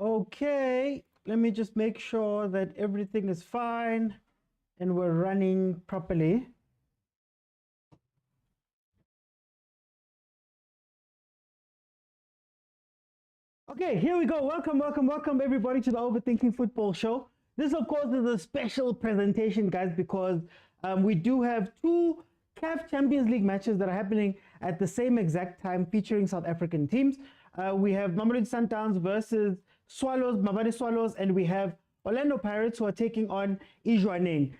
Okay, let me just make sure that everything is fine and we're running properly. Okay, here we go. Welcome everybody to the Overthinking Football Show. This, of course, is a special presentation, guys, because we do have two CAF Champions League matches that are happening at the same exact time, featuring South African teams. We have Mamelodi Sundowns versus Mbabane Swallows, and we have Orlando Pirates who are taking on Jwaneng.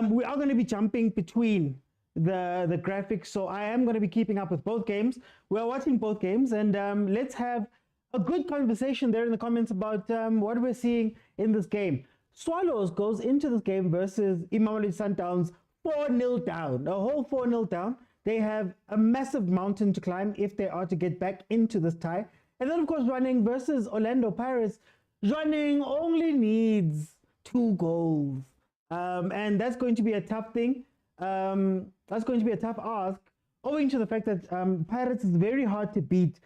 We are going to be jumping between the graphics, so I am going to be keeping up with both games. We are watching both games, and let's have a good conversation there in the comments about what we're seeing in this game. Swallows goes into this game versus Mamelodi Sundowns 4-0 down, a whole 4-0 down. They have a massive mountain to climb if they are to get back into this tie. And then, of course, Jwaneng versus Orlando Pirates. Jwaneng only needs 2 goals. And that's going to be a tough thing. That's going to be a tough ask, owing to the fact that Pirates is very hard to beat.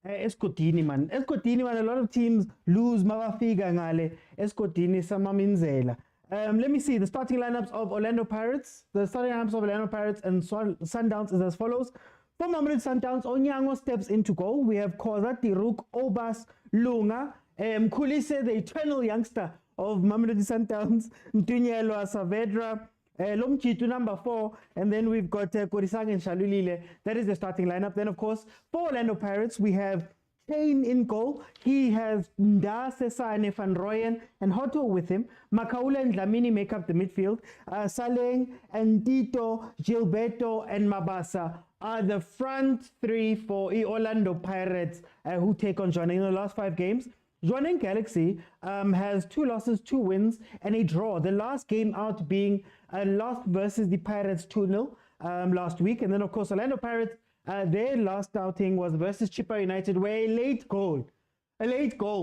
Escotini, man. A lot of teams lose. Mawafiga ngale. Escotini samaminzela. Let me see the starting lineups of Orlando Pirates. The starting lineups of Orlando Pirates and Sundowns is as follows. For Mamelodi Sundowns, Onyango steps into goal. We have Khoza, Tiruk, Obas, Lunga, Kulise, the eternal youngster of Mamelodi Sundowns, Mtunyelwa, Saavedra, Lomchitu number 4, and then we've got Korisang and Shalulile. That is the starting lineup. Then, of course, for Orlando Pirates, we have Kane in goal. He has Nda, Sesa, and Van Rooyen and Hotto with him. Makaula and Dlamini make up the midfield. Saleng and Tito, Gilberto, and Mabasa are the front 3 for Orlando Pirates who take on Jwaneng in the last 5 games. Jwaneng Galaxy has 2 losses, 2 wins, and a draw. The last game out being a loss versus the Pirates 2-0 last week. And then, of course, Orlando Pirates, their last outing was versus Chippa United, where a late goal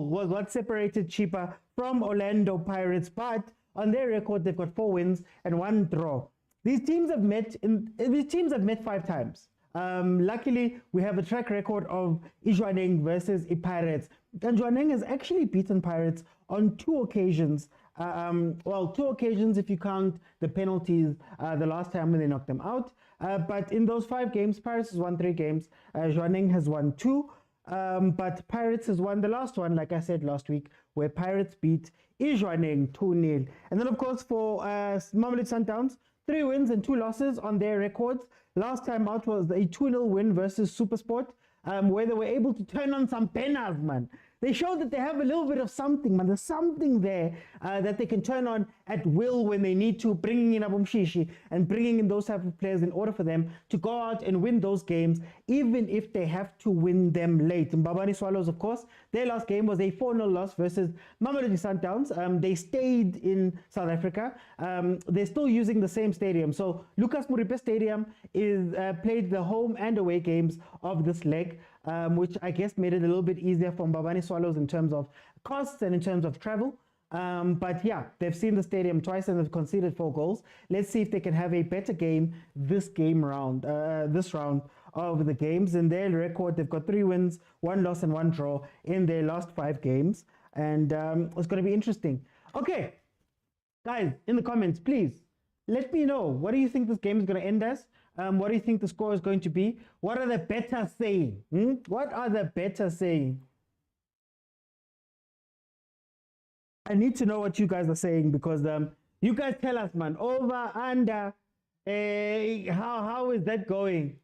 was what separated Chippa from Orlando Pirates. But on their record, they've got 4 wins and 1 draw. These teams have met 5 times. Luckily, we have a track record of Jwaneng versus Pirates. And Jwaneng has actually beaten Pirates on 2 occasions. Well, 2 occasions if you count the penalties the last time when they knocked them out. But in those 5 games, Pirates has won 3 games. Jwaneng has won 2. But Pirates has won the last one, like I said last week, where Pirates beat Jwaneng 2-0. And then, of course, for Mamelodi Sundowns, 3 wins and 2 losses on their records. Last time out was a 2-0 win versus Supersport, where they were able to turn on some penners, man. They showed that they have a little bit of something, man. There's something there that they can turn on at will when they need to, bringing in Abumshishi and bringing in those type of players in order for them to go out and win those games, even if they have to win them late. Mbabane Swallows, of course, their last game was a 4-0 loss versus Mamelodi Sundowns. They stayed in South Africa. They're still using the same stadium. So Lucas Muripe Stadium is played the home and away games of this leg, which I guess made it a little bit easier for Mbabane Swallows in terms of costs and in terms of travel. But yeah, they've seen the stadium twice and they've conceded 4 goals. Let's see if they can have a better game this round of the games. In their record, they've got 3 wins, 1 loss and 1 draw in their last 5 games. And it's going to be interesting. Okay, guys, in the comments, please let me know, what do you think this game is going to end as? What do you think the score is going to be? What are the better saying? What are the better saying? I need to know what you guys are saying, because you guys tell us, man. Over, under, how is that going?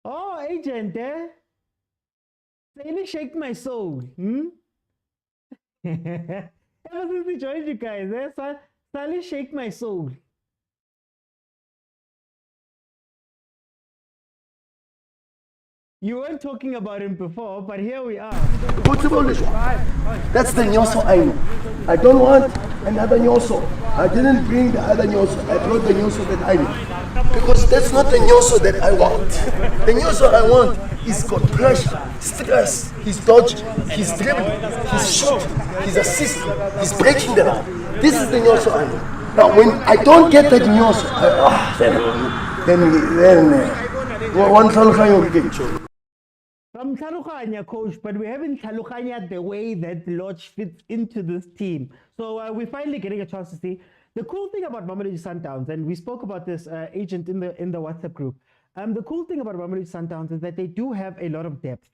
Oh, agent, Really shake my soul. Ever since we joined you guys, Sally shake my soul. You weren't talking about him before, but here we are. That's the nyoso I know. I don't want another nyoso. I didn't bring the other nyoso. I brought the nyoso that I know. Because that's not the nyoso that I want. The nyoso I want is got pressure, stress, he's dodging, he's dribbling, he's shooting, he's assisting, he's breaking the line. This is the nyoso I know. Now when I don't get that nyoso, then one I'm Tlhaloganya, coach, but we haven't Tlhaloganya the way that Lodge fits into this team. So we're finally getting a chance to see. The cool thing about Mamelodi Sundowns, and we spoke about this agent in the WhatsApp group. The cool thing about Mamelodi Sundowns is that they do have a lot of depth.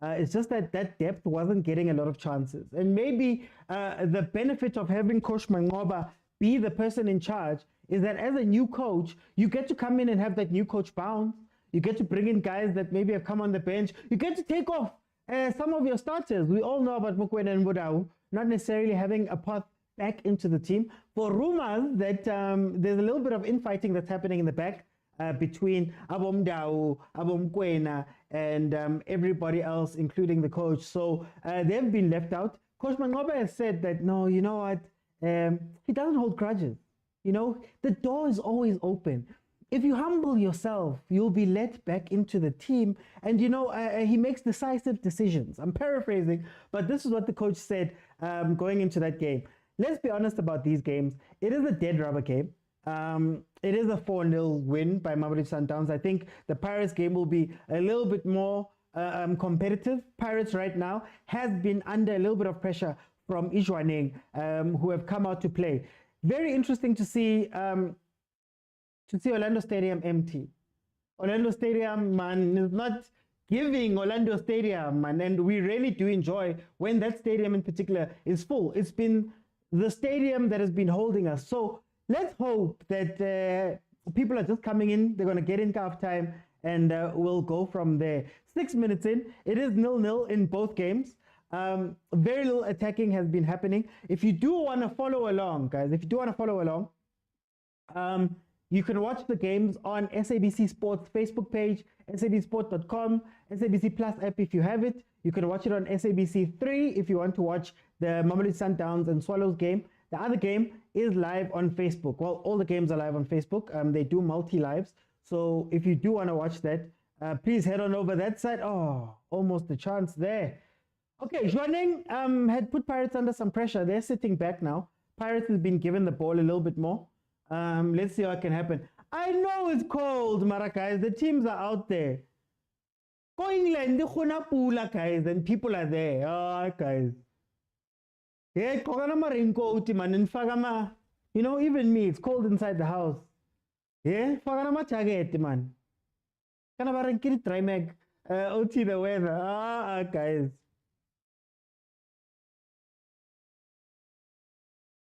It's just that that depth wasn't getting a lot of chances. And maybe the benefit of having Coach Mangoba be the person in charge is that as a new coach, you get to come in and have that new coach bounce. You get to bring in guys that maybe have come on the bench. You get to take off some of your starters. We all know about mokwena and Motaung not necessarily having a path back into the team. For rumors that there's a little bit of infighting that's happening in the back between Abomdau, Mokwena, and everybody else, including the coach. So they've been left out. Coach Mangoba has said that, no, you know what? He doesn't hold grudges. You know, the door is always open. If you humble yourself, you'll be let back into the team. And, you know, he makes decisive decisions. I'm paraphrasing, but this is what the coach said going into that game. Let's be honest about these games. It is a dead rubber game. It is a 4-0 win by Mamelodi Sundowns. I think the Pirates game will be a little bit more competitive. Pirates right now has been under a little bit of pressure from Jwaneng, who have come out to play. Very interesting to see Orlando Stadium empty. Orlando Stadium, man, is not giving Orlando Stadium, man, and we really do enjoy when that stadium in particular is full. It's been the stadium that has been holding us. So let's hope that people are just coming in, they're going to get in half time, and we'll go from there. 6 minutes in, it is 0-0 in both games. Very little attacking has been happening. If you do want to follow along, guys, if you do want to follow along, you can watch the games on SABC Sports Facebook page, sabsport.com, SABC Plus app if you have it. You can watch it on SABC 3 if you want to watch the Mamelodi Sundowns and Swallows game. The other game is live on Facebook. Well, all the games are live on Facebook. They do multi-lives. So if you do want to watch that, please head on over that side. Oh, almost a chance there. Okay, Jwaneng had put Pirates under some pressure. They're sitting back now. Pirates has been given the ball a little bit more. Let's see what can happen. I know it's cold, Mara, guys. The teams are out there. Go England, guys, and people are there. Oh, guys. Yeah, you know, even me, it's cold inside the house. Yeah, man. Try mag out the weather. Guys.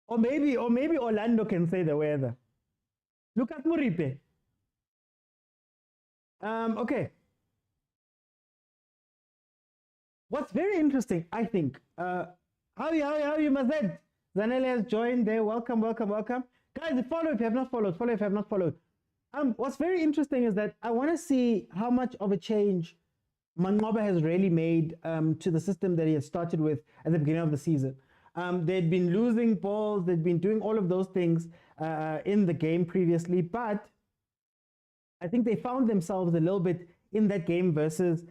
Or maybe Orlando can say the weather. Look at Muripe. Okay. What's very interesting, I think, how you, Mazed? Zanele has joined there. Welcome. Guys, follow if you have not followed. What's very interesting is that I want to see how much of a change Mangoba has really made to the system that he had started with at the beginning of the season. They'd been losing balls, they'd been doing all of those things in the game previously, but I think they found themselves a little bit in that game versus,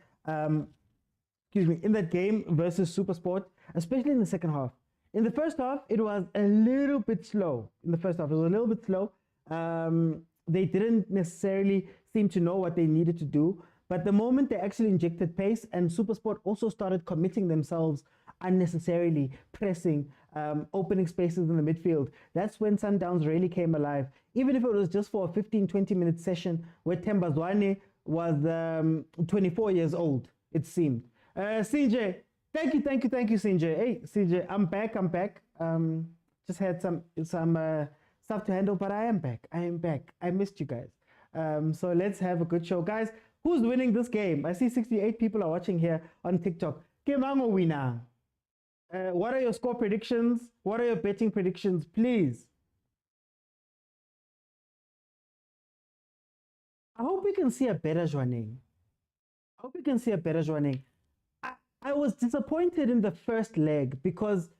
Supersport, especially in the second half. In the first half, it was a little bit slow. They didn't necessarily seem to know what they needed to do, but the moment they actually injected pace and Supersport also started committing themselves unnecessarily, pressing, opening spaces in the midfield, that's when Sundowns really came alive. Even if it was just for a 15-20 minute session where Zwane was 24 years old, it seemed. CJ, thank you, CJ. Hey, CJ, I'm back. Just had some stuff to handle, but I am back. I missed you guys. So let's have a good show. Guys, who's winning this game? I see 68 people are watching here on TikTok. Kemango winner. What are your score predictions? What are your betting predictions, please? I hope we can see a better Jwaneng. I was disappointed in the first leg because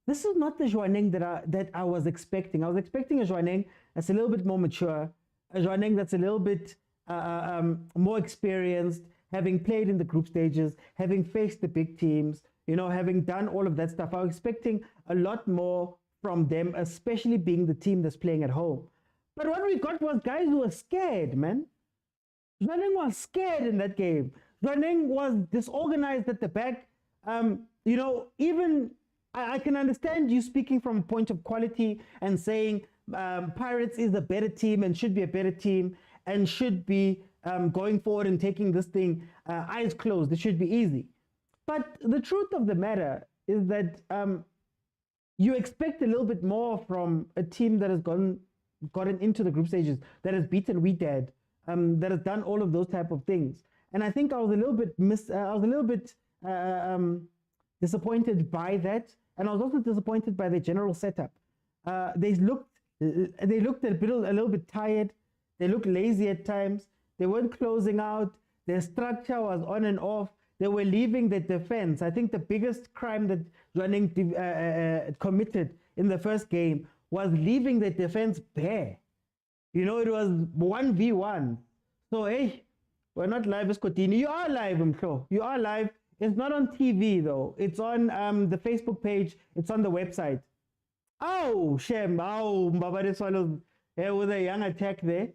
this is not the Jwaneng that I was expecting. I was expecting a Jwaneng that's a little bit more mature, a Jwaneng that's a little bit more experienced, having played in the group stages, having faced the big teams, you know, having done all of that stuff. I was expecting a lot more from them, especially being the team that's playing at home. But what we got was guys who were scared, man. Jwaneng was scared in that game. Jwaneng was disorganized at the back. You know, even I can understand you speaking from a point of quality and saying Pirates is a better team and should be a better team and should be going forward and taking this thing eyes closed. It should be easy. But the truth of the matter is that you expect a little bit more from a team that has gotten into the group stages, that has beaten Wydad, that has done all of those type of things. And I think I was a little bit disappointed by that, and I was also disappointed by the general setup. They looked a little bit tired. They looked lazy at times. They weren't closing out. Their structure was on and off. They were leaving the defense. I think the biggest crime that Jwaneng committed in the first game was leaving the defense bare. You know, it was 1v1. So, hey, we're not live as Kotini. You are live, I'm sure. You are live. It's not on TV, though. It's on the Facebook page. It's on the website. Oh, Shem. Oh, Mbabane swallows. There was a young attack there.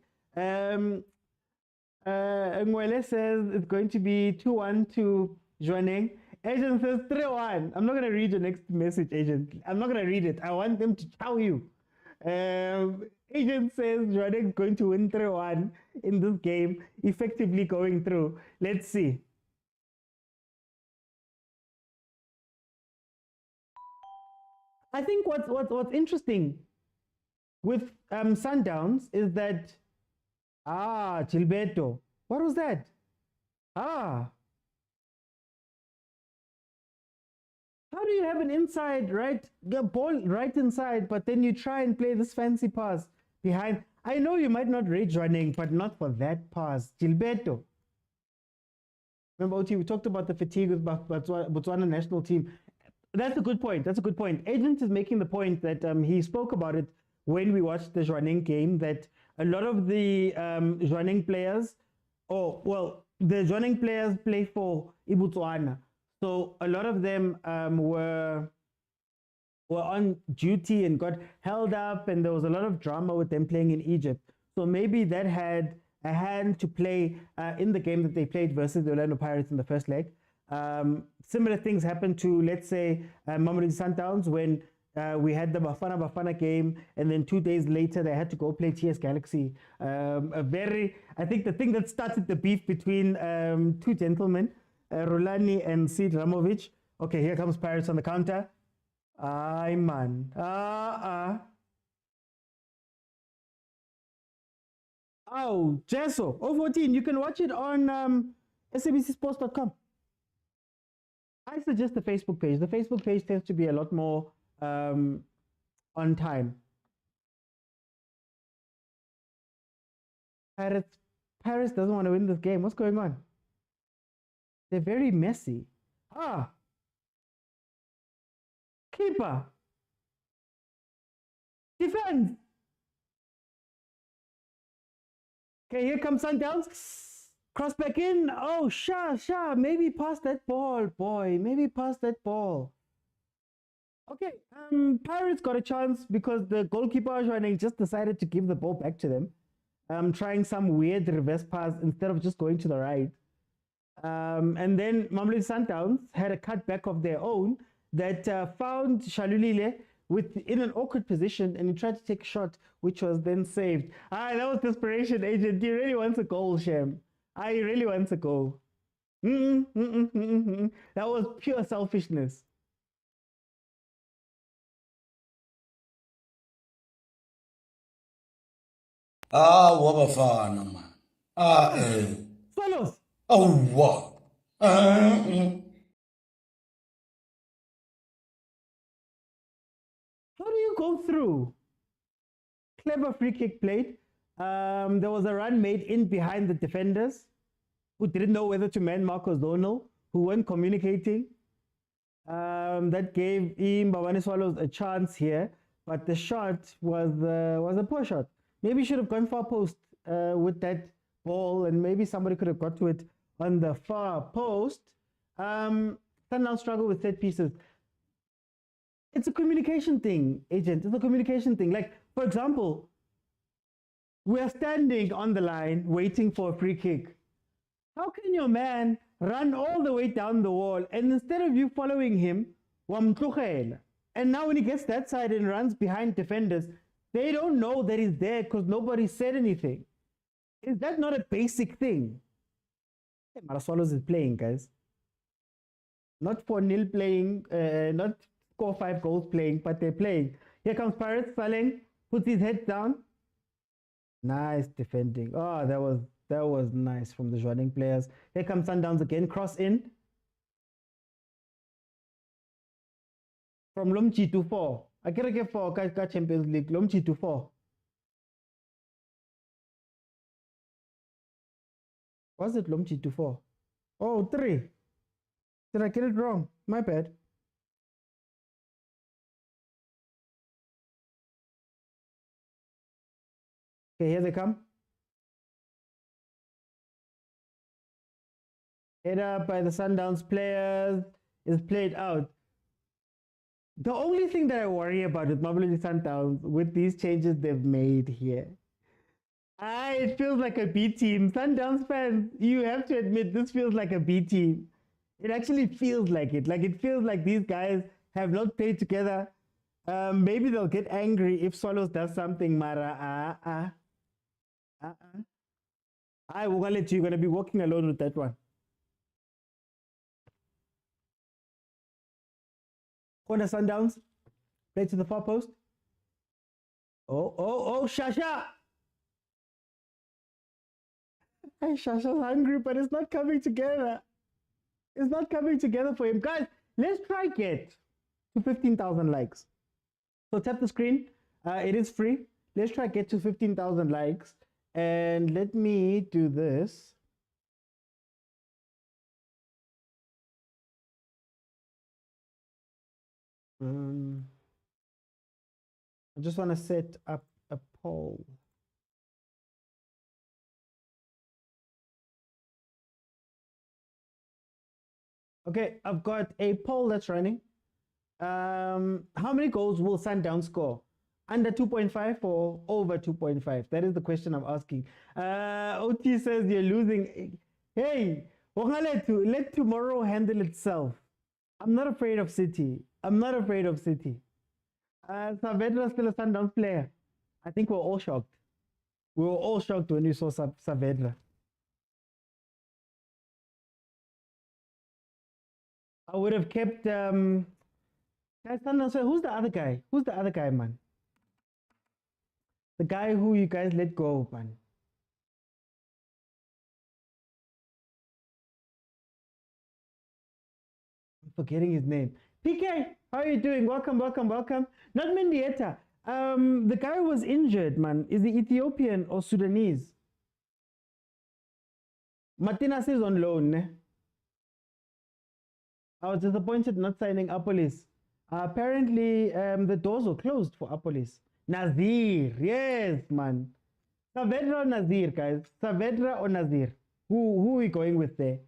Ngwele says it's going to be 2-1 to Jwaneng. Agent says 3-1. I'm not going to read your next message, Agent. I'm not going to read it. I want them to tell you. Agent says Jwaneng is going to win 3-1 in this game, effectively going through. Let's see. I think what's interesting with Sundowns is that Gilberto, what was that? How do you have an inside ball right inside, but then you try and play this fancy pass behind? I know you might not rate Jwaneng, but not for that pass. Gilberto. Remember, we talked about the fatigue with Botswana national team. That's a good point. That's a good point. Agent is making the point that he spoke about it when we watched the Jwaneng game, that a lot of the Jwaneng players, the Jwaneng players play for Botswana. So a lot of them were on duty and got held up, and there was a lot of drama with them playing in Egypt. So maybe that had a hand to play in the game that they played versus the Orlando Pirates in the first leg. Similar things happened to, let's say, Mamelodi Sundowns when we had the Bafana game, and then 2 days later they had to go play TS Galaxy. I think the thing that started the beef between two gentlemen, Rulani and Sid Ramovic. Okay, here comes Pirates on the counter. Aye, man. Oh, Jesso, 014. You can watch it on sabcsports.com. I suggest the Facebook page. The Facebook page tends to be a lot more on time. Paris doesn't want to win this game. What's going on? They're very messy. Keeper. Defense. Okay, here comes Sundowns. Cross back in. Oh, Shah. Maybe pass that ball, boy. Maybe pass that ball. Okay, Pirates got a chance because the goalkeeper Jwaneng just decided to give the ball back to them, trying some weird reverse pass instead of just going to the right. And then Mamelodi Sundowns had a cutback of their own that found Shalulile in an awkward position, and he tried to take a shot, which was then saved. That was desperation, Agent. He really wants a goal, Shem. He really wants a goal. That was pure selfishness. Bafana, man. Follows. Oh, what? How do you go through? Clever free kick played. There was a run made in behind the defenders who didn't know whether to man Marcos Donald, who weren't communicating. That gave Mbabane Swallows a chance here, but the shot was a poor shot. Maybe should have gone far post with that ball, and maybe somebody could have got to it on the far post. Sundowns struggle with set pieces. It's a communication thing, Agent. It's a communication thing. Like, for example, we are standing on the line waiting for a free kick. How can your man run all the way down the wall, and instead of you following him, wamtlugela. And now when he gets that side and runs behind defenders, they don't know that he's there because nobody said anything. Is that not a basic thing? Swallows is playing, guys. Not 4-0 playing, not score 5 goals playing, but they're playing. Here comes Pirates, Saleng, puts his head down. Nice defending. Oh, that was nice from the Jwaneng players. Here comes Sundowns again, cross in. From Lomchi to 4. I gotta get 4, CAF Champions League. Lomchi to 4. Was it Lomchi to 4? Oh, 3. Did I get it wrong? My bad. Okay, here they come. Head up by the Sundowns players is played out. The only thing that I worry about with Mamelodi Sundowns with these changes they've made here, it feels like a B team. Sundowns fans, you have to admit this feels like a B team. It actually feels like it. Like it feels like these guys have not played together. Maybe they'll get angry if Swallows does something. Mara, I will let you. You're gonna be walking alone with that one. Corner Sundowns. Play to the far post. Oh, Shasha. Hey, Shasha's hungry, but it's not coming together. It's not coming together for him. Guys, let's try get to 15,000 likes. So tap the screen. It is free. Let's try get to 15,000 likes. And let me do this. I just want to set up a poll. Okay, I've got a poll that's running. How many goals will Sundowns score? Under 2.5 or over 2.5? That is the question I'm asking. OT says you're losing. Hey, let tomorrow handle itself. I'm not afraid of City. I'm not afraid of City. Saavedra is still a Sundowns player. I think we're all shocked. We were all shocked when we saw Saavedra. I would have kept guys, Sundowns. Who's the other guy? Who's the other guy, man? The guy who you guys let go, man. I'm forgetting his name. PK, how are you doing? Welcome. Not Mendieta. The guy was injured, man. Is he Ethiopian or Sudanese? Martinez is on loan. Ne? I was disappointed not signing Apolis. Apparently, the doors were closed for Apolis. Nazir, yes, man. Saavedra or Nazir, guys? Saavedra or Nazir? Who are we going with there?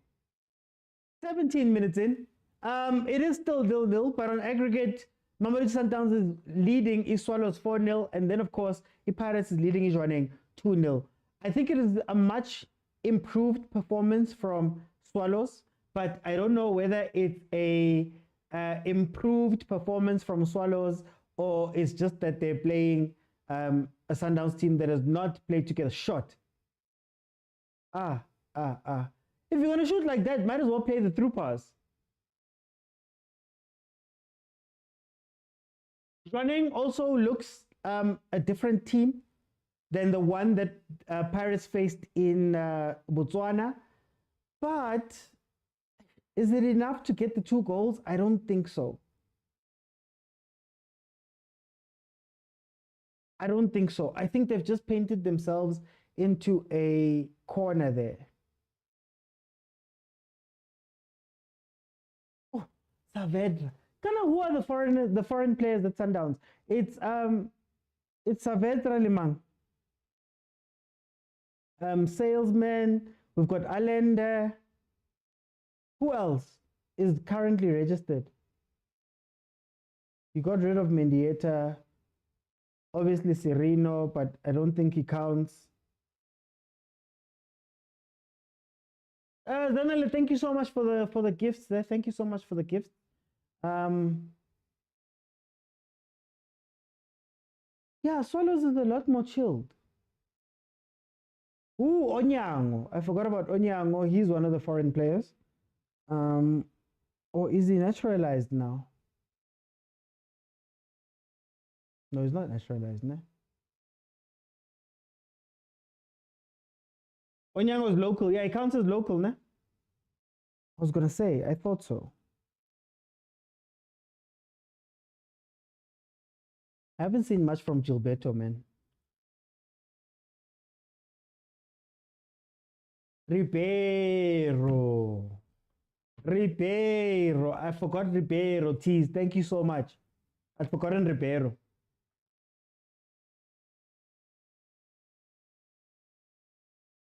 17 minutes in. It is still 0-0, but on aggregate, Mamelodi Sundowns is leading Swallows 4-0, and then of course, Pirates is leading Jwaneng 2-0. I think it is a much improved performance from Swallows, but I don't know whether it's a improved performance from Swallows or it's just that they're playing a Sundowns team that has not played together. Shot. If you're going to shoot like that, might as well play the through pass. Jwaneng also looks a different team than the one that Pirates faced in Botswana. But is it enough to get the 2 goals? I don't think so. I don't think so. I think they've just painted themselves into a corner there. Oh, Saavedra. Who are the foreign players at Sundowns? It's Saavedra Limang. Salesman. We've got Allende. Who else is currently registered? You got rid of Mendieta. Obviously Serino, but I don't think he counts. Zanele, thank you so much for the gifts there. Thank you so much for the gifts. Yeah, Swallows is a lot more chilled. Ooh, Onyango. I forgot about Onyango. He's one of the foreign players. Or is he naturalized now? No, he's not naturalized, no? Onyango is local. Yeah, he counts as local, no? I was gonna say, I thought so. I haven't seen much from Gilberto, man. Ribeiro. I forgot Ribeiro. Tease. Thank you so much. I'd forgotten Ribeiro.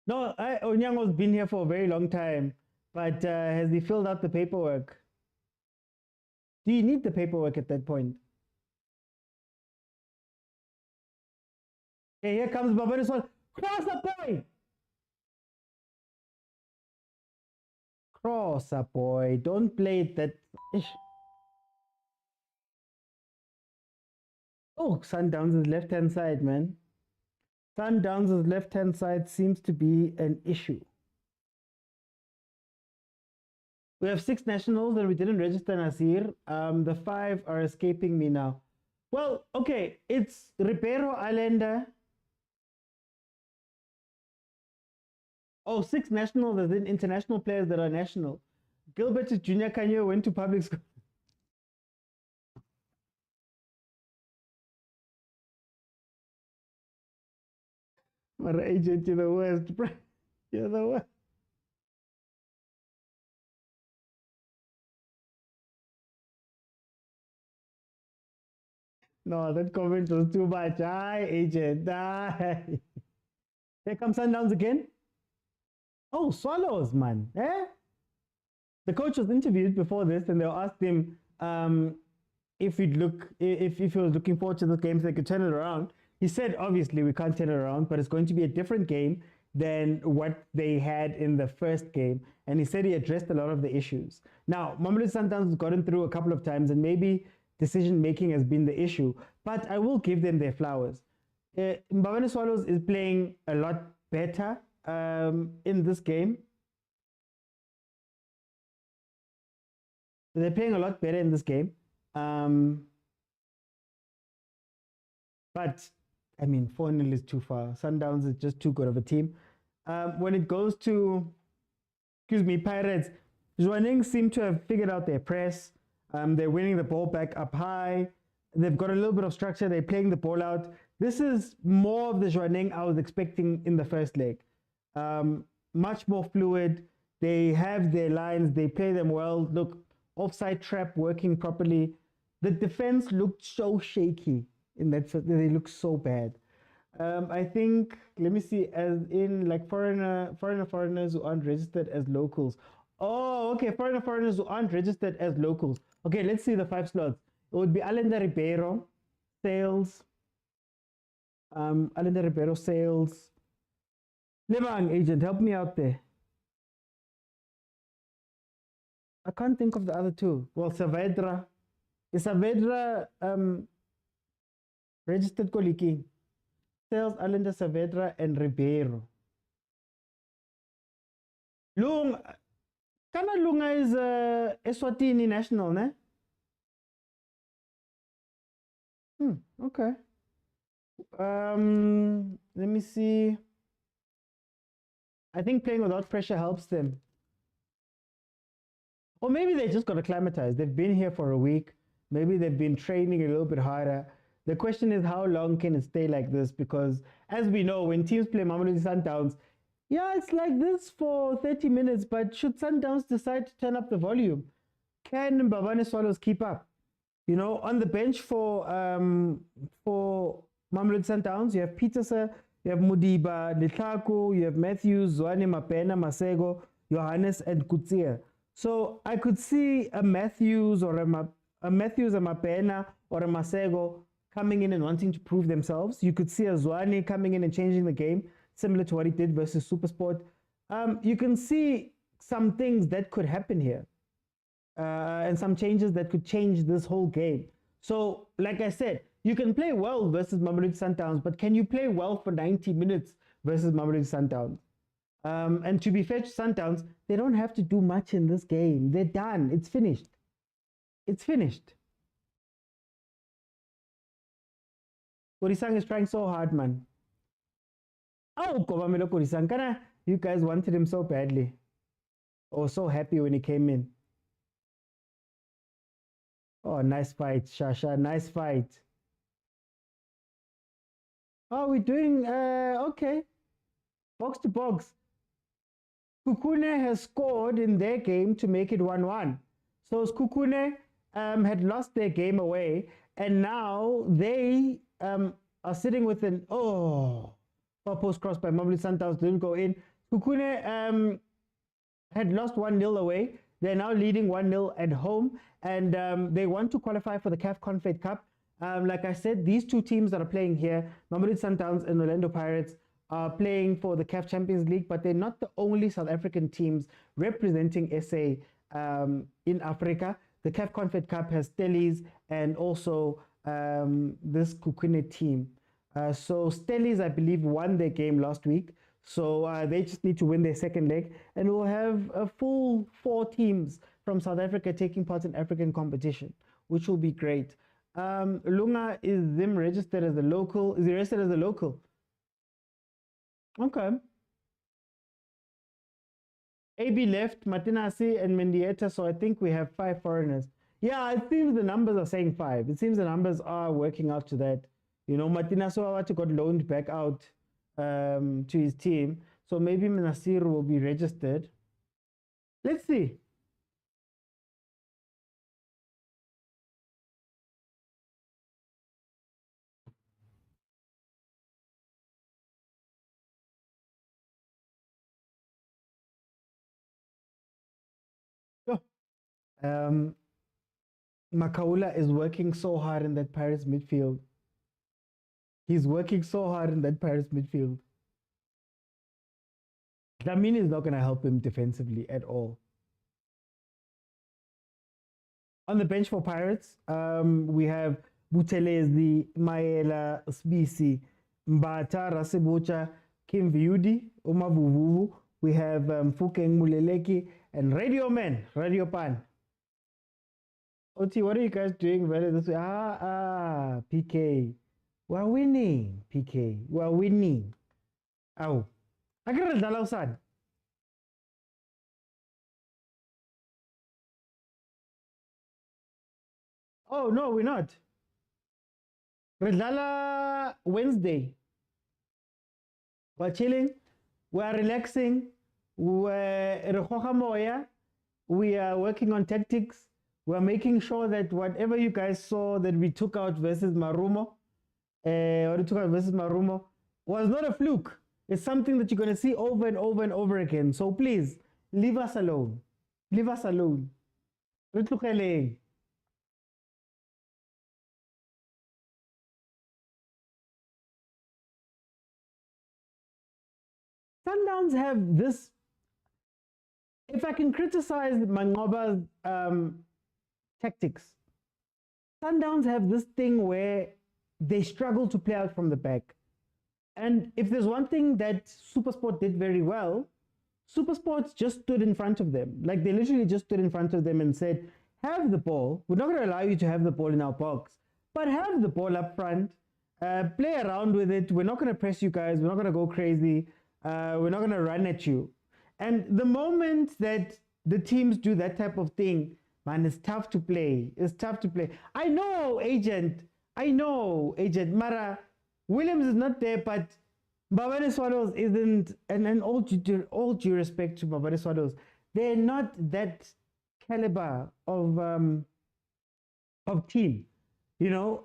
No, Onyango's been here for a very long time, but has he filled out the paperwork? Do you need the paperwork at that point? Okay, here comes Mbabane. Cross up, boy! Cross up, boy. Don't play it that... Oh, Sundowns' left-hand side, man. Sundowns' left-hand side seems to be an issue. We have 6 nationals that we didn't register, Nasir. The 5 are escaping me now. Well, okay, it's Ribeiro Islander. Oh, 6 nationals as in international players that are national. Gilbert Junior Khanye went to public school. My agent, you're the worst. You're the worst. No, that comment was too much. Hi, agent. Hi. Here comes Sundowns again. Oh, Swallows, man. Eh? The coach was interviewed before this, and they asked him if he was looking forward to the game so they could turn it around. He said, obviously, we can't turn it around, but it's going to be a different game than what they had in the first game. And he said he addressed a lot of the issues. Now, Mamelodi Sundowns has gotten through a couple of times, and maybe decision-making has been the issue, but I will give them their flowers. Mbabane Swallows is playing a lot better in this game. They're playing a lot better in this game. But, I mean, 4-0 is too far. Sundowns is just too good of a team. When it goes to, Pirates, Jwaneng seem to have figured out their press. They're winning the ball back up high. They've got a little bit of structure. They're playing the ball out. This is more of the Jwaneng I was expecting in the first leg. Much more fluid. They have their lines. They play them well. Look, offside trap working properly. The defense looked so shaky in that. They look so bad. I think, let me see, as in like foreigners who aren't registered as locals. Oh, okay, foreigners who aren't registered as locals. Okay, let's see the 5 slots. It would be Allende Ribeiro, Sales. Allende Ribeiro, Sales. Lebang, agent, help me out there. I can't think of the other 2. Well, Saavedra. Is Saavedra registered Koliki? Sales, Allende, Saavedra, and Ribeiro. Lung. Kana Lunga is Eswatini national, ne? Okay. Let me see. I think playing without pressure helps them. Or maybe they just got acclimatized. They've been here for a week. Maybe they've been training a little bit harder. The question is, how long can it stay like this? Because as we know, when teams play Mamelodi Sundowns, yeah, it's like this for 30 minutes, but should Sundowns decide to turn up the volume, can Mbabane Swallows keep up? You know, on the bench for Mamelodi Sundowns, you have Peterson, you have Mudiba, Litlaku, you have Matthews, Zwane, Mapena, Masego, Johannes, and Kutsia. So I could see a Matthews or a Mapena or a Masego coming in and wanting to prove themselves. You could see a Zwane coming in and changing the game, similar to what he did versus Supersport. You can see some things that could happen here, and some changes that could change this whole game. So, like I said, you can play well versus Mamelodi Sundowns, but can you play well for 90 minutes versus Mamelodi Sundowns? And to be fair to Sundowns, they don't have to do much in this game. They're done. It's finished. It's finished. Korisang is trying so hard, man. Oh, Kobamelo Korisang. You guys wanted him so badly. Oh, so happy when he came in. Oh, nice fight, Shasha. Nice fight. Oh, we're doing, okay. Box to box. Kukune has scored in their game to make it 1-1. So Kukune had lost their game away, and now they are sitting with an, post cross by Mamelodi Sundowns didn't go in. Kukune had lost 1-0 away. They're now leading 1-0 at home, and they want to qualify for the CAF Confed Cup. Like I said, these two teams that are playing here, Mamelodi Sundowns and Orlando Pirates, are playing for the CAF Champions League, but they're not the only South African teams representing SA in Africa. The CAF Confed Cup has Stellies and also this Kukune team. So Stellies, I believe, won their game last week. So they just need to win their second leg, and we'll have a full 4 teams from South Africa taking part in African competition, which will be great. Lunga, is them registered as a local? Is he registered as a local? Okay. AB left, Martinasi and Mendieta, so I think we have 5 foreigners. Yeah, it seems the numbers are saying 5. It seems the numbers are working out to that. You know, Martinaso got loaned back out to his team, so maybe Nasir will be registered. Let's see. Makaula is working so hard in that Paris midfield. He's working so hard in that Paris midfield. Dlamini is not going to help him defensively at all. On the bench for Pirates, we have Butelezi, Maela, Sbisi, Mbata, Rasibucha, Kim Viudi, Umavuvu. We have Fukeng Muleleki and Radio Man, Radio Pan. Oti, what are you guys doing? Well, this way? PK. We're winning, PK. We're winning. Ow. I got a Dalausan. Oh, no, we're not. Redlala Wednesday. We're chilling. We're relaxing. We are working on tactics. We're making sure that whatever you guys saw that we took out versus Marumo, was not a fluke. It's something that you're going to see over and over and over again. So please, leave us alone. Leave us alone. Sundowns have this, if I can criticize Mangoba's tactics, Sundowns have this thing where they struggle to play out from the back. And if there's one thing that Supersport did very well, Supersport just stood in front of them. Like, they literally just stood in front of them and said, have the ball. We're not going to allow you to have the ball in our box, but have the ball up front. Play around with it. We're not going to press you guys. We're not going to go crazy. We're not going to run at you. And the moment that the teams do that type of thing, man, it's tough to play. It's tough to play. I know, Agent. Mara, Williams is not there, but Mbabane Swallows isn't, and all due respect to Mbabane Swallows, they're not that caliber of team. You know,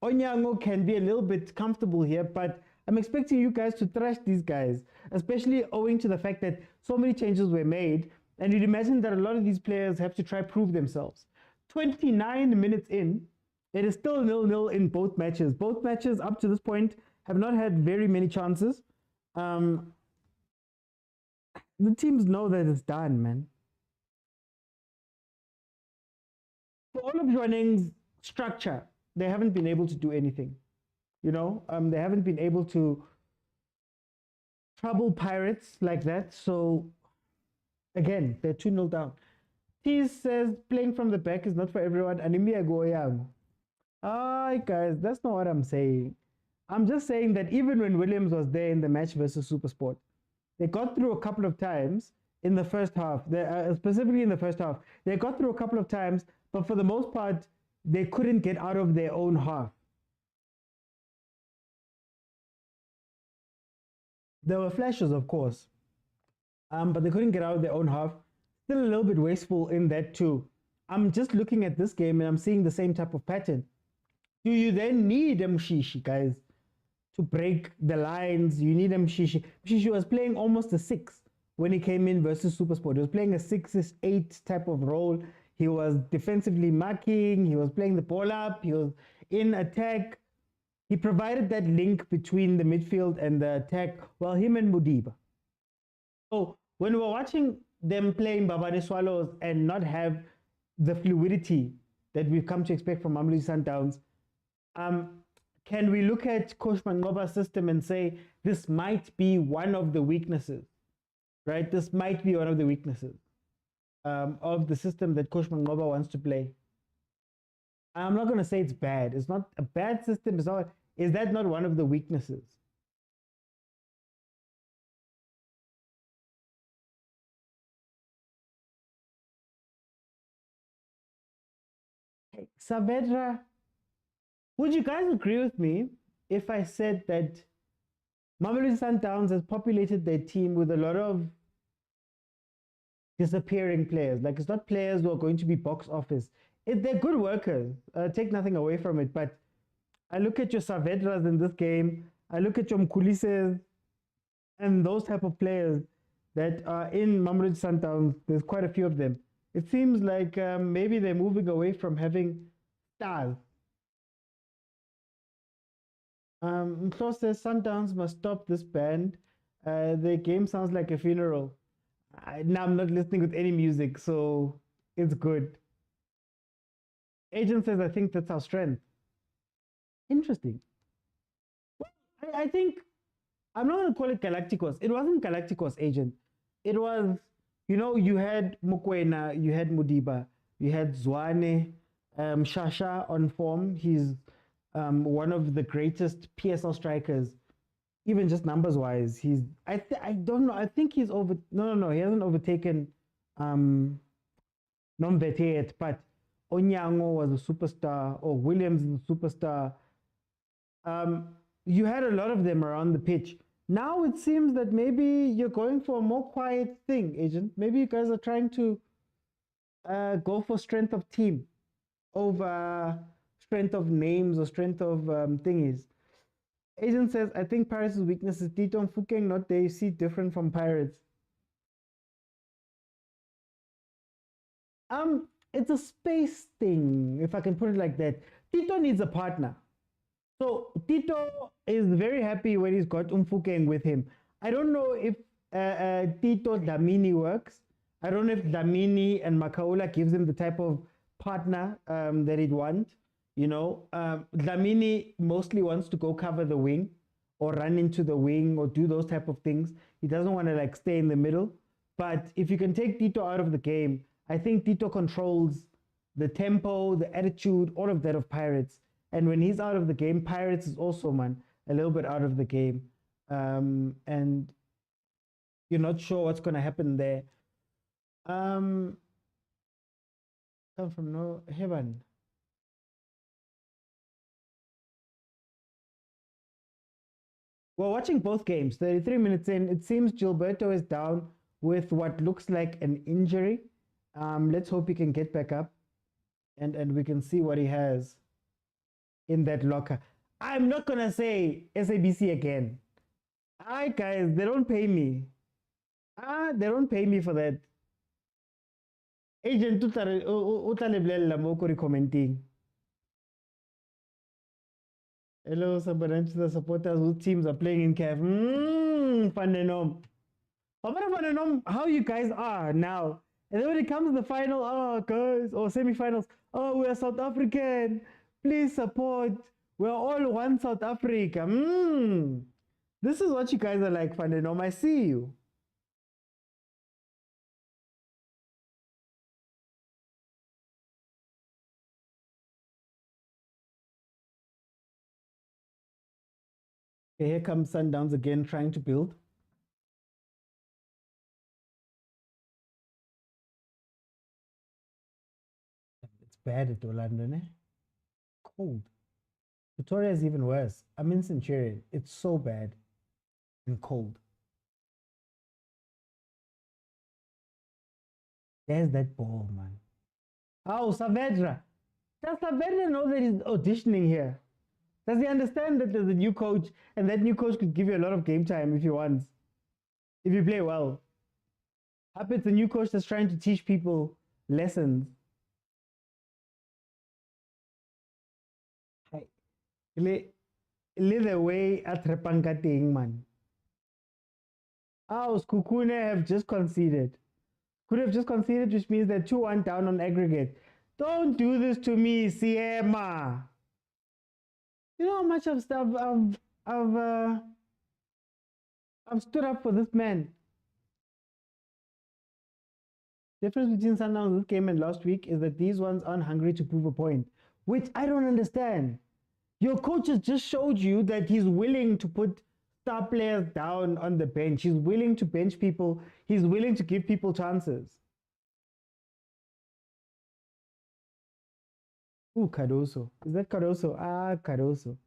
Onyango can be a little bit comfortable here, but I'm expecting you guys to thrash these guys, especially owing to the fact that so many changes were made, and you'd imagine that a lot of these players have to try prove themselves. 29 minutes in, it is still 0-0 in both matches. Both matches up to this point have not had very many chances. the teams know that it's done, man. For all of Jwaneng's structure, they haven't been able to do anything. They haven't been able to trouble Pirates like that. So again, they're 2-0 down. T says playing from the back is not for everyone. Anemia goyang. Hi guys, that's not what I'm saying. I'm just saying that even when Williams was there in the match versus Supersport, they got through a couple of times in the first half. Specifically in the first half, they got through a couple of times, but for the most part, they couldn't get out of their own half. There were flashes, of course, but they couldn't get out of their own half. Still a little bit wasteful in that too. I'm just looking at this game and I'm seeing the same type of pattern. Do you then need Mshishi, guys, to break the lines? You need Mshishi. Mshishi was playing almost a 6 when he came in versus Supersport. He was playing a 6-8 type of role. He was defensively marking. He was playing the ball up. He was in attack. He provided that link between the midfield and the attack, well, him and Mudiba. So when we're watching them playing Mbabane Swallows and not have the fluidity that we've come to expect from Mamelodi Sundowns, can we look at Coach Manqoba's system and say this might be one of the weaknesses, right? This might be one of the weaknesses of the system that Coach Manqoba wants to play. I'm not going to say it's bad. It's not a bad system. It's not. Is that not one of the weaknesses? Hey, Saavedra, would you guys agree with me if I said that Mamelodi Sundowns has populated their team with a lot of disappearing players? Like, it's not players who are going to be box office. They're good workers. Take nothing away from it. But I look at your Saavedras in this game. I look at your Mkhulises and those type of players that are in Mamelodi Sundowns. There's quite a few of them. It seems like maybe they're moving away from having stars. Mklo says Sundowns must stop this band. The game sounds like a funeral. Now I'm not listening with any music, so it's good. Agent says, I think that's our strength. Interesting. Well, I think, I'm not going to call it Galacticos. It wasn't Galacticos, Agent. It was, you had Mokwena, you had Mudiba, you had Zwane, Shasha on form. He's one of the greatest PSL strikers, even just numbers wise. I don't know. I think he's over. No. He hasn't overtaken Nombete yet, but Onyango was a superstar, or Williams is a superstar. You had a lot of them around the pitch. Now it seems that maybe you're going for a more quiet thing, Agent. Maybe you guys are trying to go for strength of team over strength of names or strength of thingies. Agent says, I think Pirates' weakness is Tito Mfukeng, not they see different from Pirates. It's a space thing, if I can put it like that. Tito needs a partner. So Tito is very happy when he's got Mfukeng with him. I don't know if Tito Dlamini works. I don't know if Dlamini and Makaula gives him the type of partner that he'd want. Dlamini mostly wants to go cover the wing or run into the wing or do those type of things. He doesn't want to stay in the middle. But if you can take Tito out of the game, I think Tito controls the tempo, the attitude, all of that of Pirates. And when he's out of the game, Pirates is also, a little bit out of the game. And you're not sure what's going to happen there. Come from no heaven. We're watching both games. 33 minutes in, it seems Gilberto is down with what looks like an injury. Let's hope he can get back up and we can see what he has in that locker. I'm not going to say SABC again. Guys, they don't pay me. They don't pay me for that. Agent, commenting. Hello, Sabananchi, the supporters whose teams are playing in CAF. Fun. I want to know how you guys are now. And then when it comes to the final, oh, guys, or semi-finals, oh, we're South African. Please support. We're all one South Africa. This is what you guys are like, Fandenom. I see you. Okay, here comes Sundowns again, trying to build. It's bad at Orlando, eh? Cold. Pretoria is even worse. I'm in Centurion. It's so bad and cold. There's that ball, man. Oh, Saavedra. Does Saavedra know that he's auditioning here? Does he understand that there's a new coach and that new coach could give you a lot of game time if he wants? If you play well. Up it's a new coach that's trying to teach people lessons. The way at Repankating, man. Oh, Skukune have just conceded. Could have just conceded, which means they're 2-1 down on aggregate. Don't do this to me, Siema. You know how much of stuff I've stood up for this man. Difference between Sundowns this game and last week is that these ones aren't hungry to prove a point, which I don't understand. Your coach has just showed you that he's willing to put star players down on the bench. He's willing to bench people. He's willing to give people chances. Ooh, Cardoso. Is that Cardoso? Ah, Cardoso.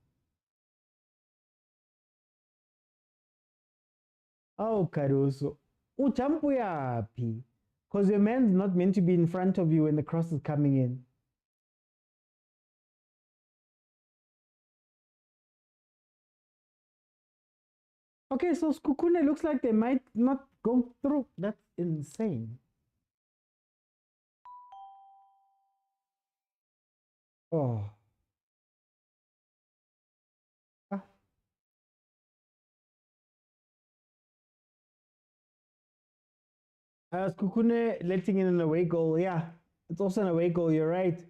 Oh, Caruso. Uchampu yapi. Because your man's not meant to be in front of you when the cross is coming in. Okay, so Skukune looks like they might not go through. That's insane. Oh. Skukune letting in an away goal. Yeah, it's also an away goal. You're right.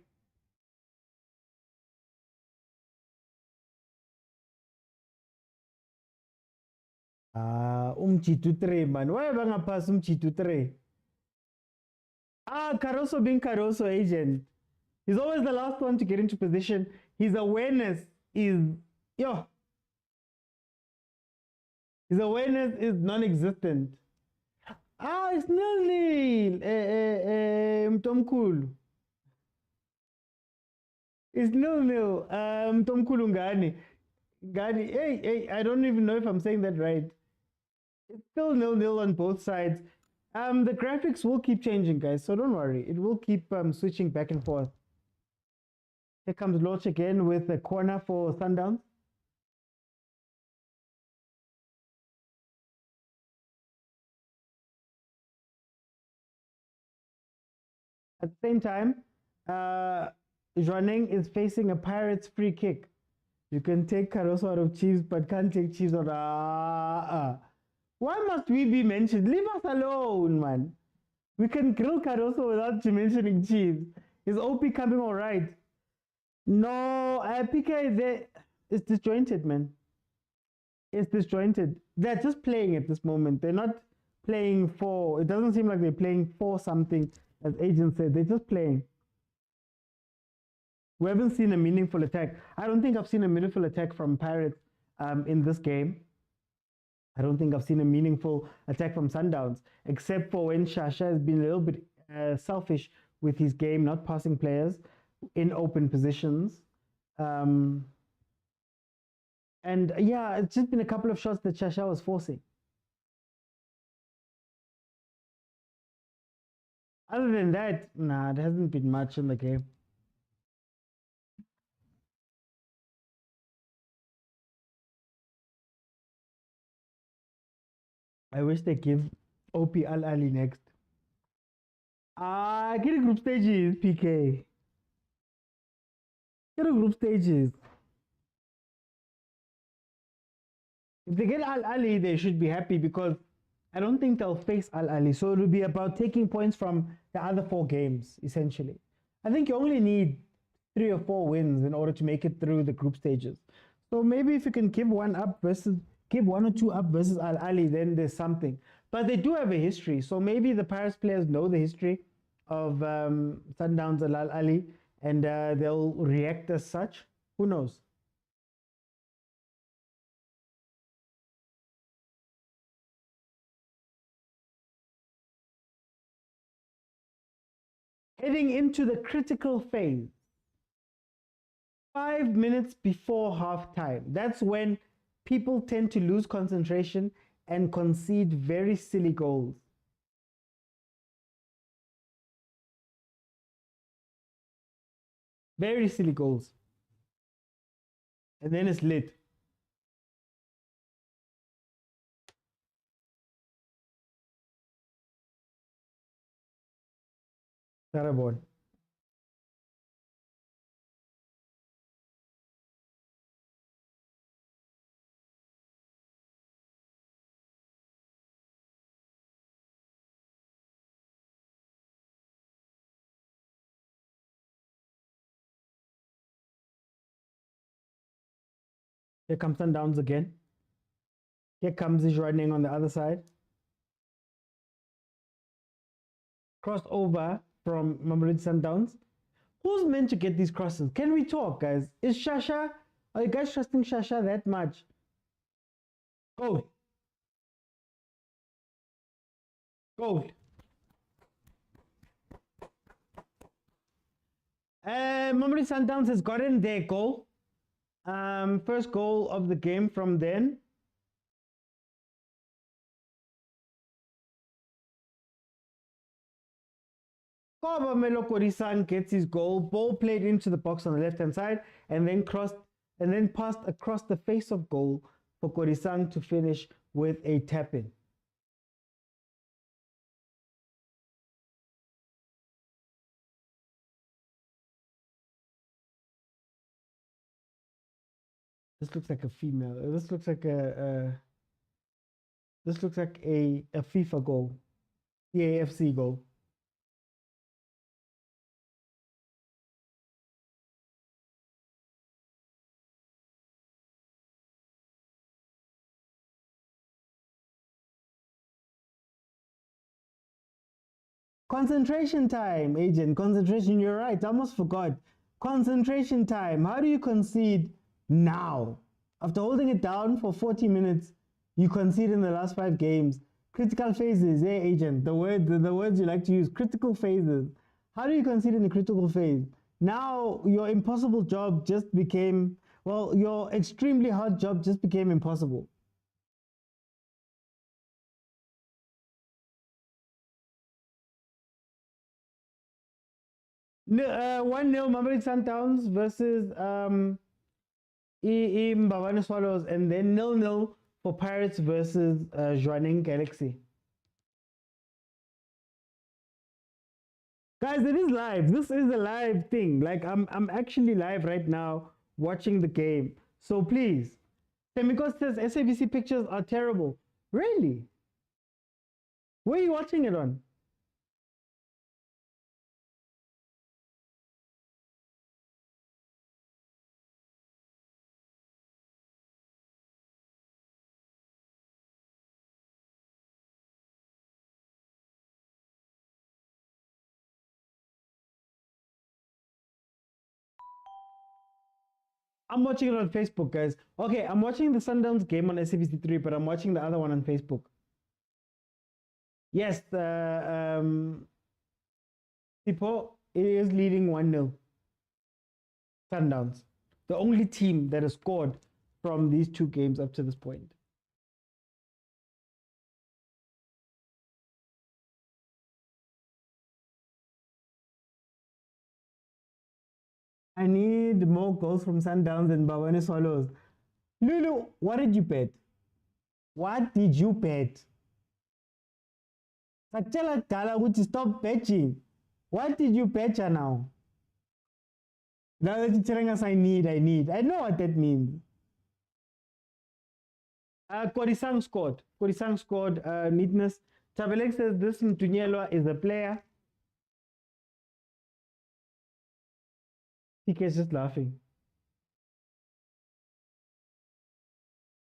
Umchitutre, man. Why am I pass Umchitutre? Caruso being Caruso agent. He's always the last one to get into position. His awareness is, yo. His awareness is non-existent. It's nil-nil. Mtomkulu. It's nil-nil. Mtomkulu Ngani. Ngani. Hey, I don't even know if I'm saying that right. It's still nil-nil on both sides. The graphics will keep changing, guys, so don't worry. It will keep switching back and forth. Here comes Loch again with a corner for Sundowns. At the same time, Jwaneng is facing a Pirates free kick. You can take Caruso out of Chiefs, but can't take Chiefs out of... Why must we be mentioned? Leave us alone, man. We can grill Caruso without mentioning Chiefs. Is OP coming all right? No, PK, it's disjointed, man. It's disjointed. They're just playing at this moment. They're not playing for... It doesn't seem like they're playing for something, as agents said. They're just playing. We haven't seen a meaningful attack. I don't think I've seen a meaningful attack from Pirates in this game. I don't think I've seen a meaningful attack from Sundowns, except for when Shasha has been a little bit selfish with his game, not passing players in open positions. And yeah, it's just been a couple of shots that Shasha was forcing. Other than that, nah, there hasn't been much in the game. I wish they give OP Al Ali next. Get a group stages, PK. Get a group stages. If they get Al Ali, they should be happy because I don't think they'll face Al Ahly. So it'll be about taking points from the other 4 games, essentially. I think you only need 3 or 4 wins in order to make it through the group stages. So maybe if you can give 1 or 2 up versus Al Ahly, then there's something. But they do have a history. So maybe the Paris players know the history of Sundowns and Al Ahly, and they'll react as such. Who knows? Heading into the critical phase, 5 minutes before halftime. That's when people tend to lose concentration and concede very silly goals. Very silly goals. And then it's lit. Terrible. Here comes Sundowns again. Here comes Jwaneng on the other side. Crossed over from Mamelodi Sundowns. Who's meant to get these crosses? Can we talk, guys? Is Shasha? Are you guys trusting Shasha that much? Goal. Goal. Mamelodi Sundowns has gotten their goal. First goal of the game from then. Melo Korisan gets his goal. Ball played into the box on the left-hand side and then passed across the face of goal for Korisan to finish with a tap-in. This looks like a female. This looks like a FIFA goal, CAFC goal. Concentration time, agent. Concentration. You're right. I almost forgot. Concentration time. How do you concede now? After holding it down for 40 minutes, you concede in the last 5 games. Critical phases, agent. The words you like to use. Critical phases. How do you concede in a critical phase? Now your impossible job just became, well, your extremely hard job just became impossible. No, 1-0 Mamelodi Sundowns versus Mbabane Swallows, and then 0-0 for Pirates versus Jwaneng Galaxy. Guys, it is live. This is a live thing. Like I'm actually live right now watching the game. So please, Temiko says SABC pictures are terrible. Really? Where are you watching it on? I'm watching it on Facebook, guys. Okay, I'm watching the Sundowns game on SABC3, but I'm watching the other one on Facebook. Yes, Tipo is leading 1-0. Sundowns. The only team that has scored from these 2 games up to this point. I need more goals from Sundowns and Mbabane Swallows. Lulu, what did you bet? What did you bet? Satella Kala, would you stop betting? What did you bet now? Now that you're telling us I know what that means. Korisang scored. Korisang scored. Neatness. Chabalek says this Mtunyelwa is a player. TK is just laughing.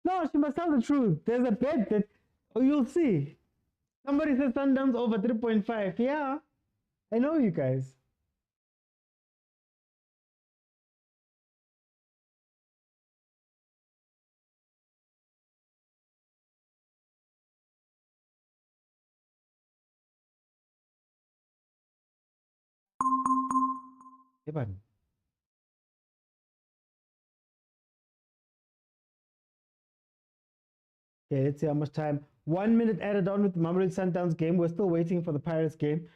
No, she must tell the truth. There's a bet that you'll see. Somebody says Sundowns over 3.5. Yeah, I know you guys. Hey, button. Okay, let's see how much time. 1 minute added on with the Mamelodi Sundowns game. We're still waiting for the Pirates game.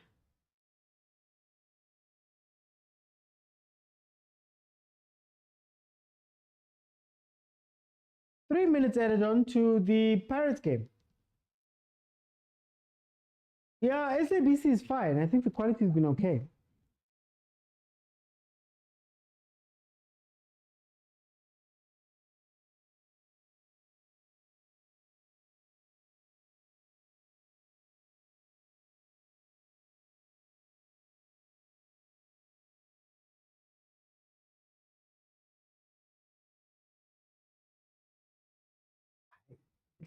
Three minutes added on to the Pirates game. Yeah, SABC is fine. I think the quality has been okay.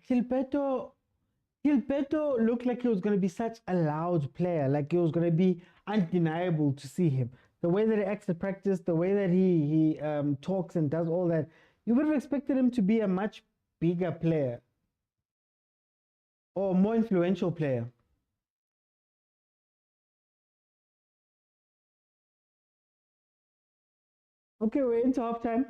Gilberto looked like he was going to be such a loud player, like it was going to be undeniable to see him. The way that he acts at practice, the way that he talks and does all that, you would have expected him to be a much bigger player or more influential player. Okay, we're into halftime.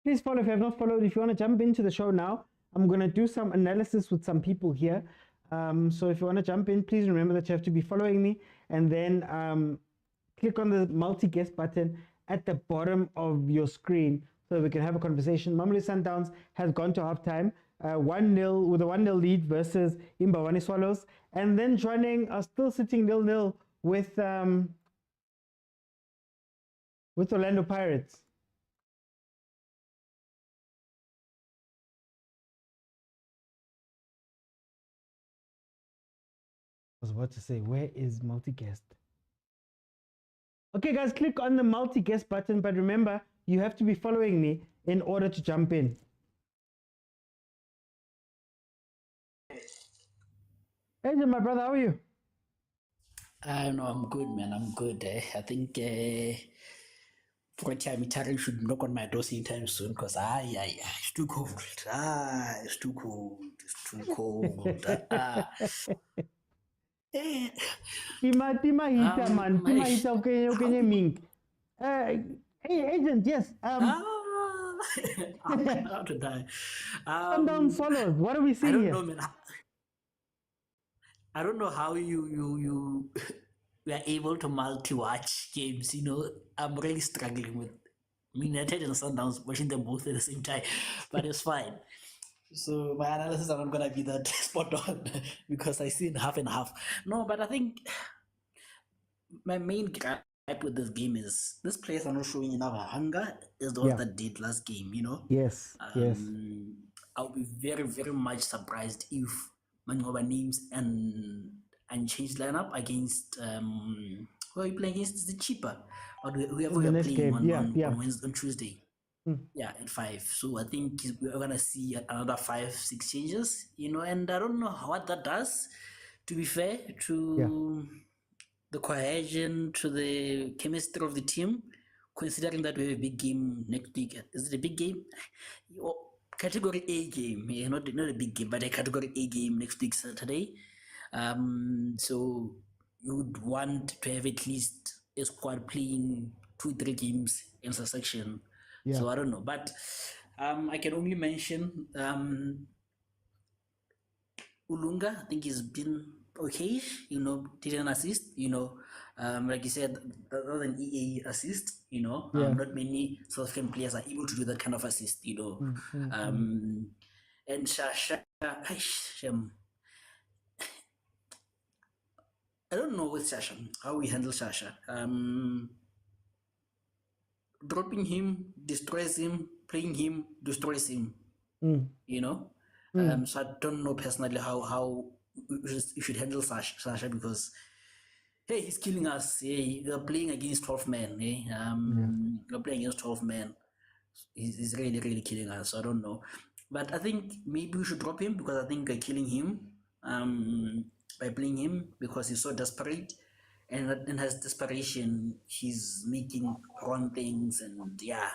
Please follow if you have not followed. If you want to jump into the show now, I'm going to do some analysis with some people here. So if you want to jump in, please remember that you have to be following me and then click on the multi-guest button at the bottom of your screen so we can have a conversation. Mamelodi Sundowns has gone to halftime 1-0 with a 1-0 lead versus Mbabane Swallows. And then Jwaneng are still sitting 0-0 with Orlando Pirates. I was about to say, where is multi-guest? Okay, guys, click on the multi-guest button, but remember, you have to be following me in order to jump in. Hey, my brother, how are you? No, I'm good, man. I'm good. I think for a time, Italian should knock on my door anytime soon because it's too cold. It's too cold. It's too cold. Tima hita man, tima hita okay mink. Hey, agent, yes. I'm about to die. Sundown Swallows, what are we seeing I don't here? know, man. I don't know how you were able to multi-watch games. You know, I'm really struggling with United and Sundowns watching them both at the same time, but it's fine. So my analysis are not gonna be that spot on because I see half and half. No, but I think my main gripe with this game is these players are not showing enough hunger as those that did last game. You know. Yes. Yes. I'll be very, very much surprised if Mangoba names and change lineup against who are you playing against? Is it cheaper? Or whoever we're playing on Wednesday, on Tuesday. Yeah, at 5. So I think we're gonna see another 5-6 changes, you know, and I don't know what that does, to be fair, to the cohesion, to the chemistry of the team, considering that we have a big game next week. Is it a big game? Category A game, not a big game, but a category A game next week Saturday. So you would want to have at least a squad playing 2-3 games in succession. So I don't know, but I can only mention Ulunga. I think he's been okay, you know, didn't assist, you know, like you said, other than EA assist, you know, not many South African players are able to do that kind of assist, you know. And Shasha, I don't know with Shasha, how we handle Shasha. Dropping him destroys him, playing him destroys him. You know, so I don't know personally how you should handle Sasha because hey, he's killing us. Hey, we're playing against 12 men. Hey, we're playing against 12 men. He's really killing us. So I don't know, but I think maybe we should drop him because I think we're killing him by playing him because he's so desperate. And in his desperation, he's making wrong things, and yeah.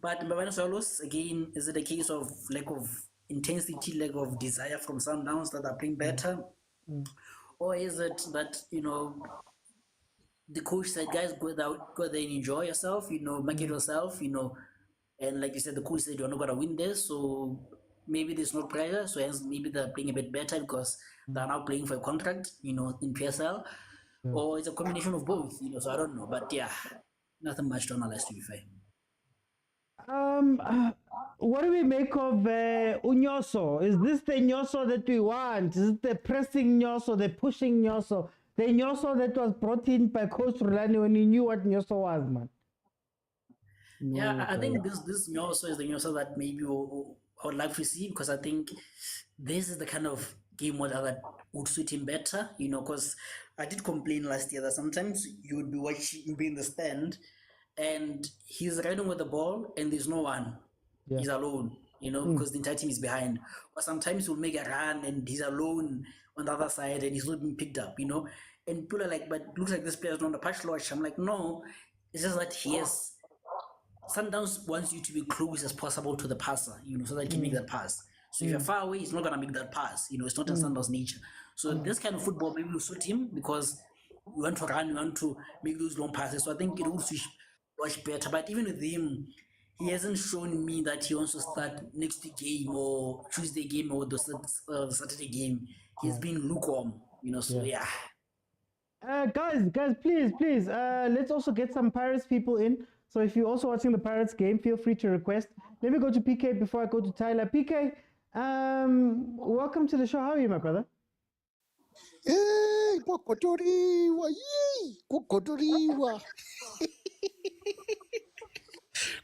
But Mbabane Swallows, again, is it a case of lack of intensity, lack of desire from Sundowns that are playing better? Or is it that, the coach said, guys, go there and enjoy yourself, market yourself, and like you said, the coach said, you're not going to win this, so maybe there's no pressure, so hence maybe they're playing a bit better because they're now playing for a contract, in PSL. Or it's a combination of both, so I don't know. But yeah, nothing much to analyze, to be fair. What do we make of Unyoso? Is this the Nyoso that we want? Is it the pressing Nyoso, the pushing Nyoso? The Nyoso that was brought in by Coach Rulani when he knew what Nyoso was, man? Yeah, I think this Nyoso is the Nyoso that maybe I would like to see because I think this is the kind of game model that would suit him better, because I did complain last year that sometimes you would be watching him be in the stand and he's running with the ball and there's no one. Yeah. He's alone, because the entire team is behind. Or sometimes he'll make a run and he's alone on the other side and he's not being picked up, And people are like, but it looks like this player's not on the patch lodge. I'm like, no, it's just that he has. Sundowns wants you to be close as possible to the passer, so that he can make that pass. So if you're far away, he's not going to make that pass. It's not in Sundowns' nature. So this kind of football maybe will suit him because we want to run, we want to make those long passes. So I think it will switch much better. But even with him, he hasn't shown me that he wants to start next game or Tuesday game or the Saturday game. He's been lukewarm, so yeah. Guys, please, let's also get some Pirates people in. So if you're also watching the Pirates game, feel free to request. Let me go to PK before I go to Tyler. PK, welcome to the show. How are you, my brother? Hey, kukotoriwa, yee, kukotoriwa.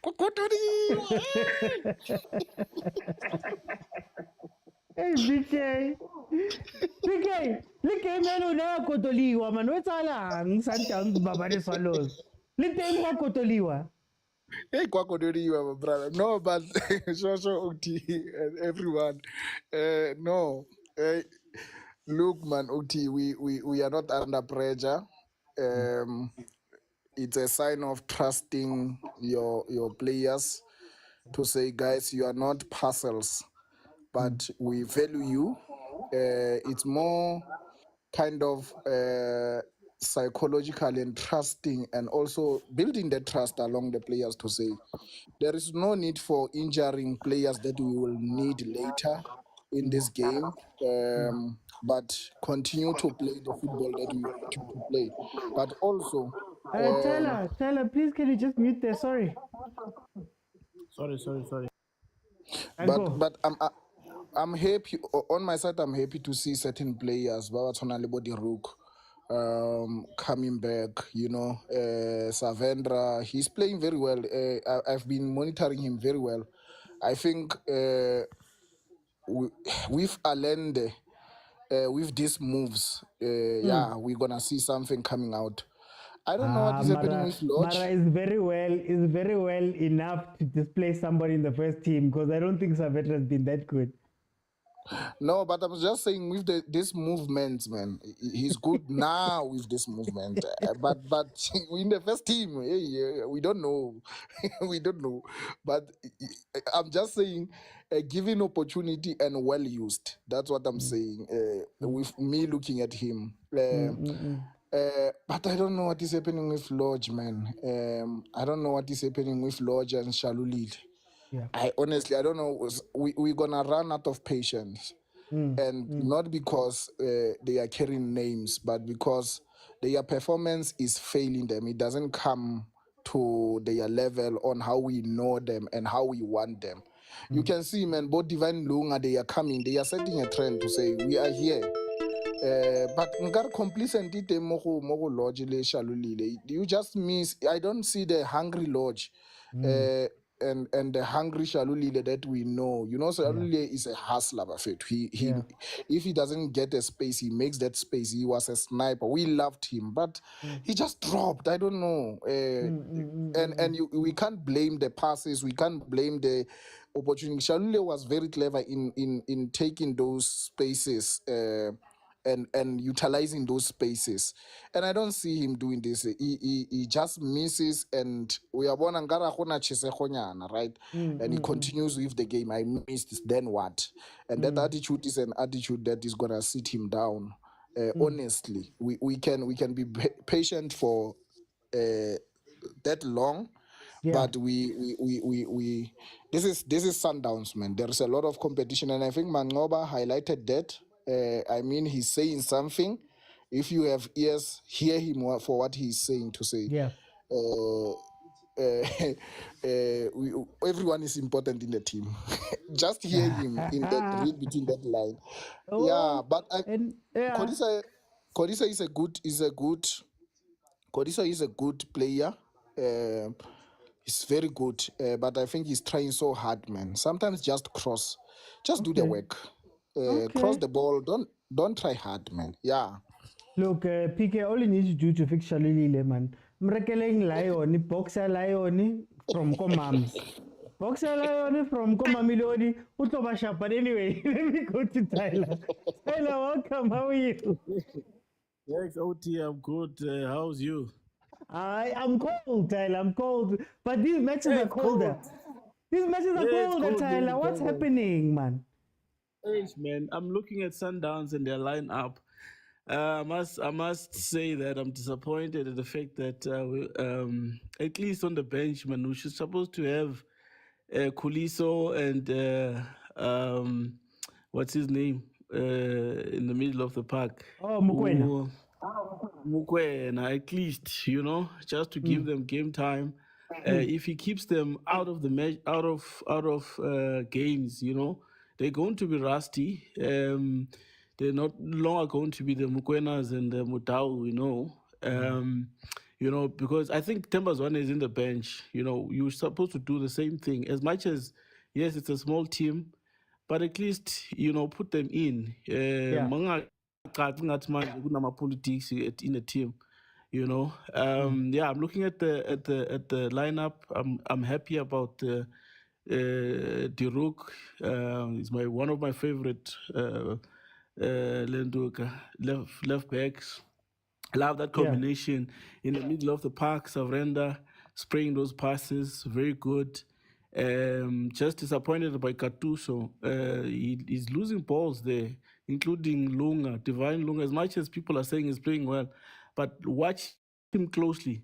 Kukotoriwa. Hey, PK, le game ya lona kotoliwa, man. What's alang? Sundowns Mbabane Swallows. Le teng wa kotoliwa. Hey, kwakodoriwa, my brother. No, but Shosho Oti and everyone. No. Look, man, Oti, we are not under pressure. It's a sign of trusting your players to say, guys, you are not parcels, but we value you. It's more kind of psychological and trusting, and also building the trust along the players to say there is no need for injuring players that we will need later in this game, but continue to play the football that we want to play. But also, Tyler, please can you just mute there? Sorry. But I'm happy on my side. I'm happy to see certain players, Babatonga Lebodi Rook, coming back. Savendra, he's playing very well. I've been monitoring him very well. I think with Allende, with these moves, we're gonna see something coming out. I don't know what is happening with Lodge. Mara is very well enough to display somebody in the first team because I don't think Savendra has been that good. No, but I was just saying with this movement, man, he's good now with this movement. But in the first team, we don't know. We don't know. But I'm just saying, given opportunity and well used. That's what I'm saying. With me looking at him. But I don't know what is happening with Lodge, man. I don't know what is happening with Lodge and Shalulid. Yeah. I don't know. We're gonna run out of patience, and not because they are carrying names, but because their performance is failing them. It doesn't come to their level on how we know them and how we want them. You can see, man, both Divine Lunga, they are coming. They are setting a trend to say we are here. But ngar complacent ite mo lodge le Shalulile. You just miss. I don't see the hungry lodge. and the hungry Shalulile that we know. You know, Shalulile is a hustler, Buffett. If he doesn't get a space, he makes that space. He was a sniper. We loved him, but he just dropped. I don't know. We can't blame the passes. We can't blame the opportunity. Shalulile was very clever in taking those spaces. And utilizing those spaces, and I don't see him doing this. He just misses, and we are born right, and he continues with the game. I missed, then what? And that attitude is an attitude that is gonna sit him down. Honestly, we can be patient for that long. But we this is Sundowns, man. There's a lot of competition, and I think Mangoba highlighted that. I mean, he's saying something. If you have ears, hear him for what he's saying to say. Everyone is important in the team. Just hear him in that, read between that line. But Kodisa is a good player. He's very good, but I think he's trying so hard, man. Sometimes just do the work. Cross the ball. Don't try hard, man. Yeah. Look, PK, all you need to do to fix Shalulile, man. Mrekeleng Lion, Boxer Lion from Komams. Boxer Lion from Mamelodi. But anyway, let me go to Tyler. Tyler, welcome. How are you? Yes, OT, I'm good. How's you? I'm cold, Tyler. I'm cold. But these matches are colder. These matches are colder, Tyler. What's happening, man? Man, I'm looking at Sundowns and their lineup. I must say that I'm disappointed at the fact that at least on the bench, man, we're supposed to have Kuliso and what's his name in the middle of the park. Oh, Mokwena. Mokwena, at least, just to give them game time. If he keeps them out of the match, out of games, they're going to be rusty. They're not longer going to be the Mokwenas and the Motaung, because I think Tembazwane is in the bench. You're supposed to do the same thing. As much as, yes, it's a small team, but at least, put them in. Politics in a team. I'm looking at the lineup. I'm happy about Diruk. He's one of my favorite left backs. I love that combination in the middle of the park. Savrenda spraying those passes, very good. Just disappointed by Katuso. He's losing balls there, including Lunga, Divine Lunga. As much as people are saying he's playing well, but watch him closely.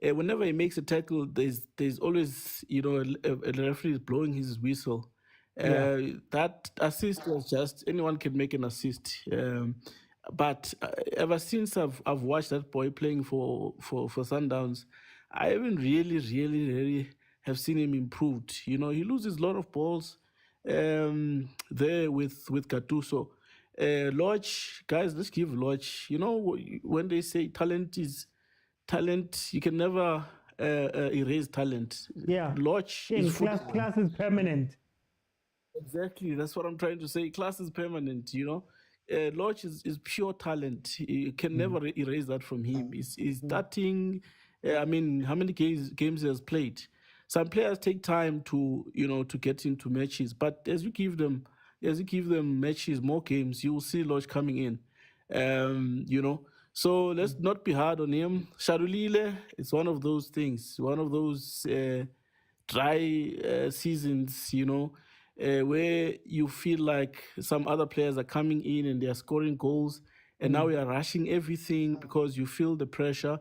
Whenever he makes a tackle, there's always a referee is blowing his whistle. That assist was just anyone can make an assist. But ever since I've watched that boy playing for Sundowns, I haven't really have seen him improved. He loses a lot of balls there with Gattuso. Lodge, guys, let's give Lodge. When they say talent, you can never erase talent. Lodge is class is permanent. Exactly, that's what I'm trying to say. Class is permanent, Lodge is pure talent. You can never erase that from him. He's starting. How many games he has played? Some players take time to get into matches, but as you give them matches, more games, you will see Lodge coming in. So let's not be hard on him. Sharulile, it's one of those things, one of those dry seasons, where you feel like some other players are coming in and they are scoring goals, and now we are rushing everything because you feel the pressure.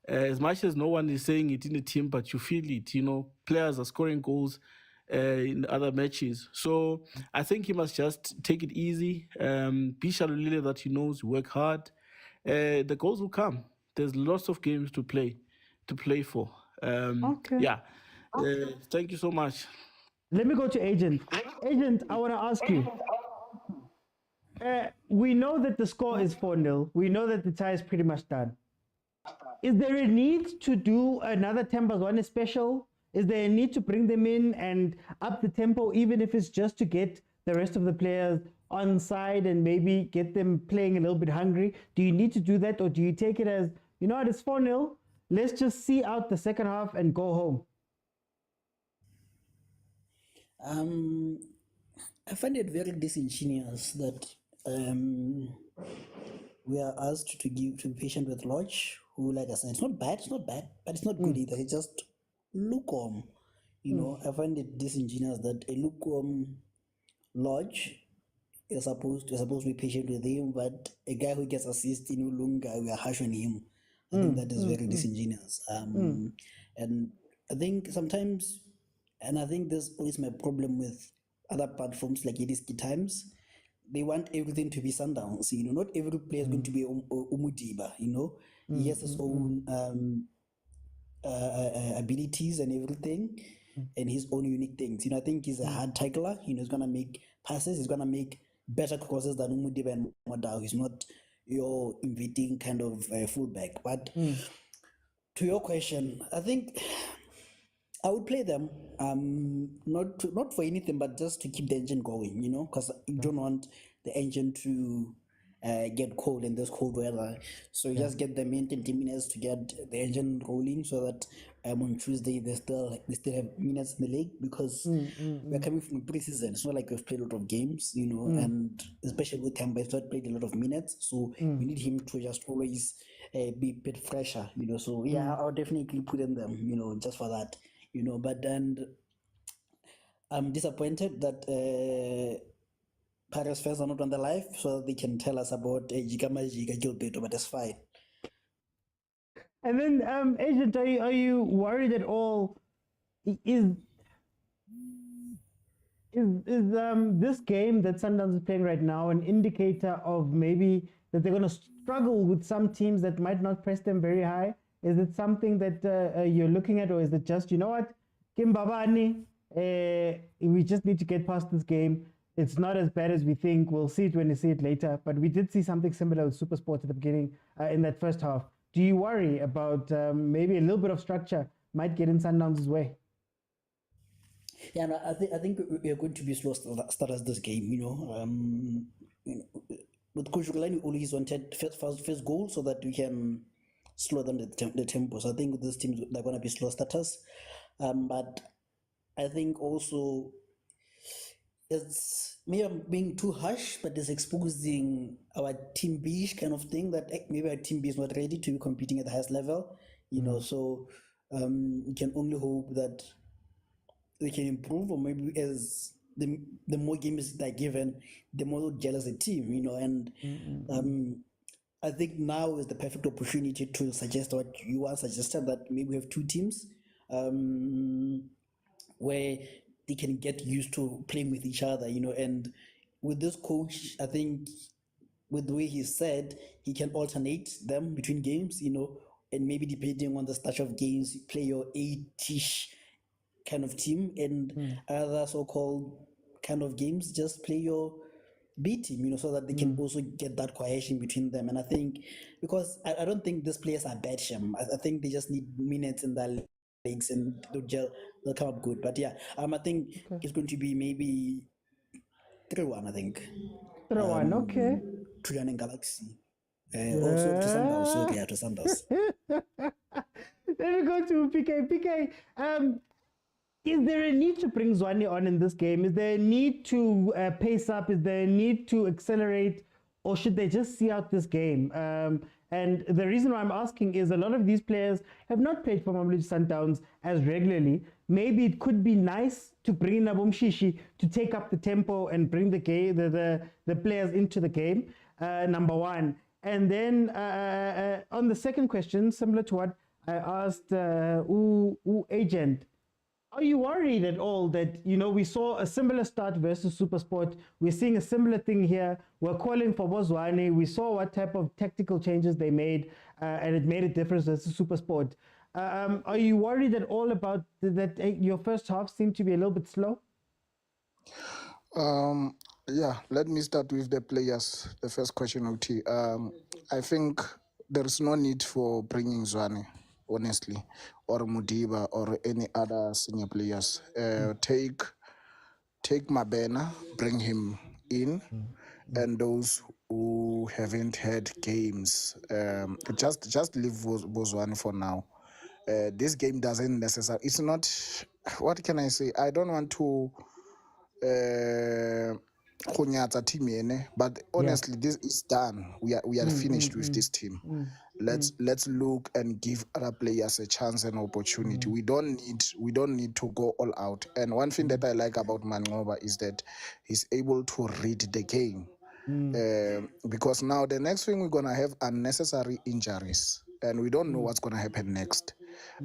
As much as no one is saying it in the team, but you feel it, players are scoring goals in other matches. So I think he must just take it easy, be Shalulile that he knows, work hard. The goals will come. There's lots of games to play for. Yeah. Thank you so much. Let me go to Agent. Agent, I want to ask you. We know that the score is 4-0. We know that the tie is pretty much done. Is there a need to do another Tembazwane special Is there a need to bring them in and up the tempo, even if it's just to get the rest of the players on side and maybe get them playing a little bit hungry? Do you need to do that, or do you take it as, you know what, it's 4-0, let's just see out the second half and go home? I find it very disingenuous that we are asked to be patient with Lodge, who, like I said, it's not bad, but it's not good either. It's just lukewarm. You know, I find it disingenuous that a lukewarm Lodge is supposed to be patient with him, but a guy who gets assist in Ulunga, we are harsh on him. I think that is very disingenuous. And I think sometimes, and I think this is my problem with other platforms like Idiski Times, they want everything to be Sundowns. You know, not every player is going to be Umudiba. You know, he has his own abilities and everything, and his own unique things. You know, I think he's a hard tackler. You know, he's gonna make passes. He's gonna make better crosses than Umudiba and Motaung. He's not your invading kind of fullback. But to your question, I think I would play them, not for anything, but just to keep the engine going, you know, because you don't want the engine to get cold in this cold weather. So you just get them in 20 minutes to get the engine rolling, so that on Tuesday they still have minutes in the league, because we're coming from pre-season. It's not like we've played a lot of games, you know, and especially with Kamba, he's not played a lot of minutes, so we need him to just always be a bit fresher, you know. So yeah, I'll definitely put in them, you know, just for that. You know, but then I'm disappointed that Paris fans are not on the live, so they can tell us about Jika Gilberto, but that's fine. And then, Agent, are you worried at all? Is this game that Sundowns is playing right now an indicator of maybe that they're going to struggle with some teams that might not press them very high? Is it something that you're looking at, or is it just, you know what, Mbabane, we just need to get past this game. It's not as bad as we think. We'll see it when we see it later. But we did see something similar with Supersport at the beginning in that first half. Do you worry about maybe a little bit of structure might get in Sundowns' way? Yeah, no, I think we are going to be slow starters this game. You know, with Coach Rulani, we always wanted first goal so that we can slow down the tempo. So I think with this team, they're going to be slow starters. But I think also it's maybe I'm being too harsh, but it's exposing our team B kind of thing, that maybe our team B is not ready to be competing at the highest level. You know, so we can only hope that they can improve, or maybe as the more games they're given, the more jealous the team. You know, and I think now is the perfect opportunity to suggest what you are suggested, that maybe we have two teams where they can get used to playing with each other, you know. And with this coach, I think with the way he said, he can alternate them between games, you know, and maybe depending on the start of games, play your A-ish kind of team, and other so-called kind of games, just play your B team, you know, so that they can also get that cohesion between them. And I think, because I don't think these players are bad, Shem. I think they just need minutes in their leagues, and they'll come up good. But yeah, I think it's going to be maybe 3-1, I think. 3-1, okay. To Jwaneng Galaxy. Also to Sundowns, so yeah, to Sundowns. Let me go to PK. PK, is there a need to bring Zwane on in this game? Is there a need to pace up? Is there a need to accelerate? Or should they just see out this game? And the reason why I'm asking is a lot of these players have not played for Mamelodi Sundowns as regularly. Maybe it could be nice to bring in Abomshishi to take up the tempo and bring the players into the game, number one. And then on the second question, similar to what I asked Agent, are you worried at all that, you know, we saw a similar start versus Supersport? We're seeing a similar thing here. We're calling for Bozwane. We saw what type of tactical changes they made, and it made a difference versus Supersport. Are you worried at all about that your first half seemed to be a little bit slow? Yeah, let me start with the players. The first question, OT. I think there is no need for bringing Zwane. honestly, or Mudiba or any other senior players. Take Mbabane, bring him in, and those who haven't had games, just leave Bozwani for now. This game doesn't necessarily. It's not. What can I say? I don't want to. Khonyatsa team yene, but honestly, this is done. We are finished with this team. Let's look and give other players a chance and opportunity. We don't need to go all out. And one thing that I like about Mangoba is that he's able to read the game. Because now the next thing we're gonna have unnecessary injuries, and we don't know what's gonna happen next.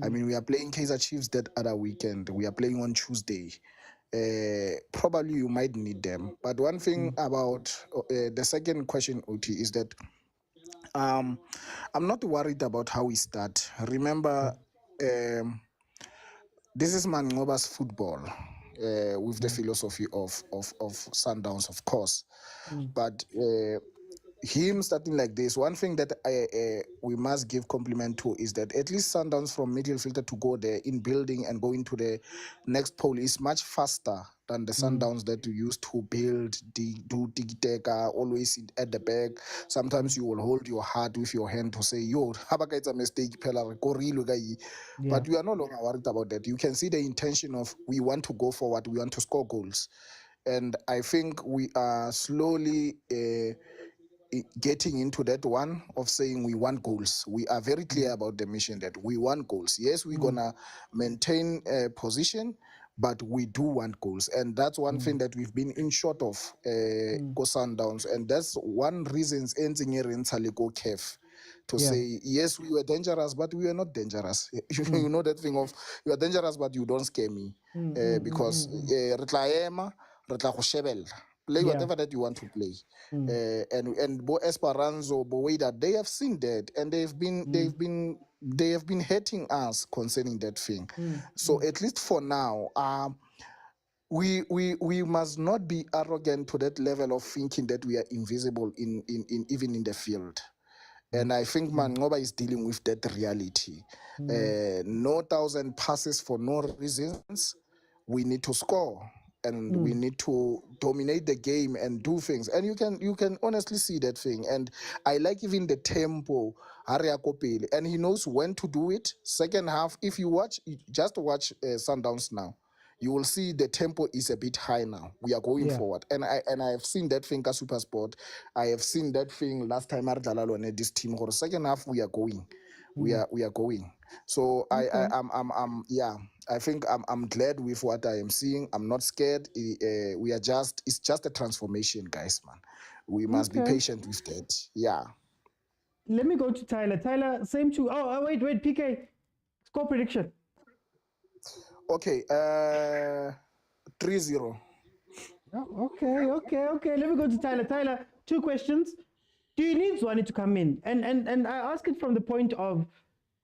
I mean, we are playing Kaizer Chiefs that other weekend. We are playing on Tuesday. Probably you might need them. But one thing about the second question, Uti, is that I'm not worried about how we start. Remember, this is Mangoba's football with the philosophy of Sundowns, of course. But him starting like this, one thing that we must give compliment to is that at least Sundowns from midfielder to go there in building and go into the next pole is much faster than the Sundowns that you used to build, do tiki-taka, always at the back. Sometimes you will hold your heart with your hand to say, yo, habaka it's a mistake, but we are no longer worried about that. You can see the intention of we want to go forward, we want to score goals. And I think we are slowly getting into that one of saying we want goals. We are very clear about the mission that we want goals. Yes, we're gonna maintain a position, but we do want goals. And that's one thing that we've been in short of go Sundowns. And that's one reason go CAF to say, yes, we were dangerous, but we were not dangerous. You know that thing of, you are dangerous, but you don't scare me. Because play whatever that you want to play. And Bo Esperanzo, Bo Weda, they have seen that, and they have been hating us concerning that thing. So at least for now, we must not be arrogant to that level of thinking that we are invisible in even in the field. And I think Mangoba is dealing with that reality. No 1,000 passes for no reasons. We need to score, and we need to dominate the game and do things. And you can honestly see that thing. And I like even the tempo, and he knows when to do it. Second half, if you just watch Sundowns now, you will see the tempo is a bit high now. We are going forward. And I have seen that thing at Super Sport. I have seen that thing last time at this team. For the second half, we are going. We are going. So I think I'm glad with what I am seeing. I'm not scared. It's just a transformation, guys, man. We must be patient with that. Yeah. Let me go to Tyler. Tyler, same too. Oh, wait, PK. Score prediction. Okay, 3-0. Oh, okay. Let me go to Tyler. Tyler, two questions. Do you need Zwane to come in? And I ask it from the point of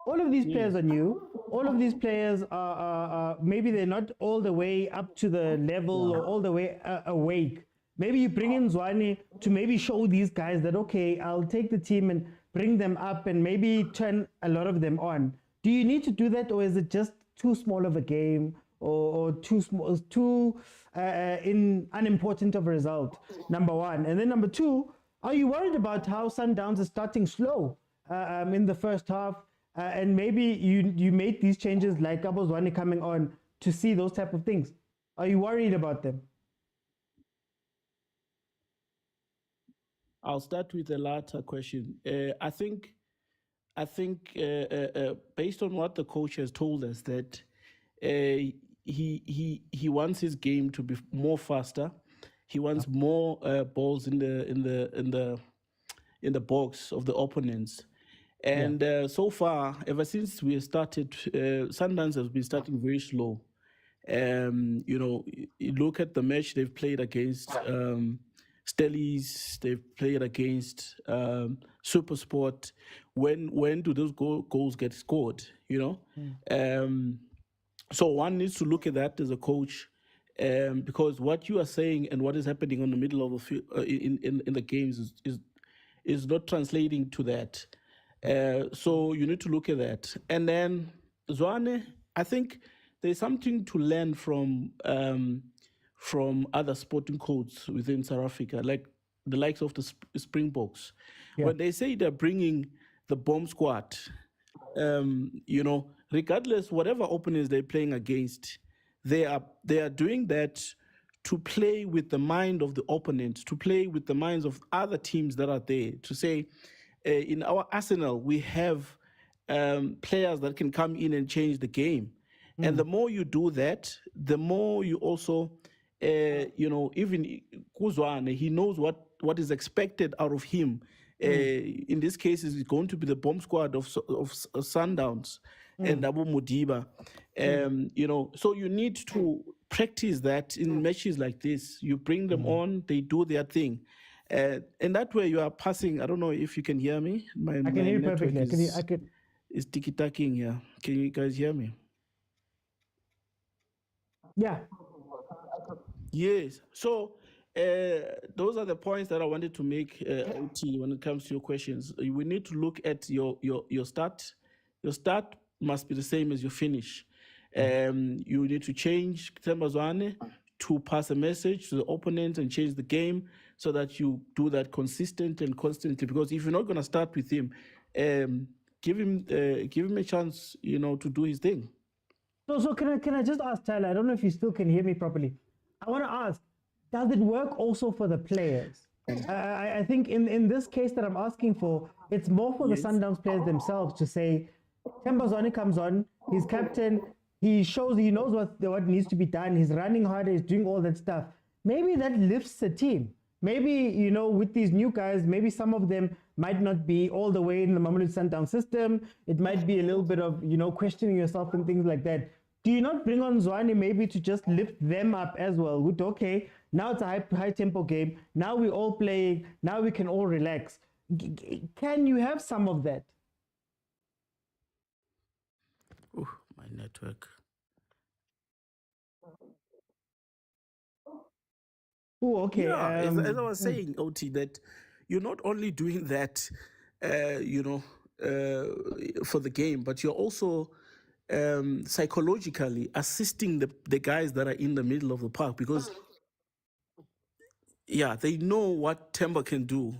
all of these players are new. All of these players are maybe they're not all the way up to the level or all the way awake. Maybe you bring in Zwane to maybe show these guys that, okay, I'll take the team and bring them up and maybe turn a lot of them on. Do you need to do that, or is it just too small of a game or too unimportant of a result? Number one. And then number two, are you worried about how Sundowns is starting slow in the first half? And maybe you made these changes like Abo Zwane coming on to see those type of things. Are you worried about them? I'll start with the latter question. I think based on what the coach has told us, that he wants his game to be more faster. He wants more balls in the box of the opponents. And so far, ever since we started, Sundowns has been starting very slow. You look at the match they've played against Stellies, they've played against Supersport. When do those goals get scored? So one needs to look at that as a coach, because what you are saying and what is happening on the middle of the field in the games is not translating to that. So you need to look at that. And then Zwane, I think there's something to learn from other sporting codes within South Africa, like the likes of the Springboks. Yeah. When they say they're bringing the bomb squad, regardless whatever opponents they're playing against, they are doing that to play with the mind of the opponent, to play with the minds of other teams that are there, to say, in our arsenal, we have players that can come in and change the game. And the more you do that, the more you also, even Kuzwane, he knows what is expected out of him. In this case, it's going to be the bomb squad of Sundowns and Abu Mudiba. So you need to practice that in matches like this. You bring them on, they do their thing. And that way you are passing. I don't know if you can hear me. I can hear you perfectly. It's tiki-taking here. Can you guys hear me? Yeah. Yes. So those are the points that I wanted to make, OT, when it comes to your questions. We need to look at your start. Your start must be the same as your finish. You need to change Tembazwane to pass a message to the opponent and change the game so that you do that consistent and constantly. Because if you're not going to start with him, give him a chance, to do his thing. So can I just ask Tyler? I don't know if you still can hear me properly. I want to ask, does it work also for the players? I think in this case that I'm asking for, it's more for the Sundowns players themselves to say, Tembazwane comes on, he's captain, he knows what needs to be done, he's running harder, he's doing all that stuff. Maybe that lifts the team. Maybe, with these new guys, maybe some of them might not be all the way in the Mamelodi Sundowns system. It might be a little bit of, questioning yourself and things like that. Do you not bring on Zwane maybe to just lift them up as well? With, okay, now it's a high tempo game. Now we're all playing. Now we can all relax. Can you have some of that? Oh, my network. Oh, okay. Yeah, as I was saying, OT, that you're not only doing that, for the game, but you're also psychologically assisting the guys that are in the middle of the park, because they know what Temba can do,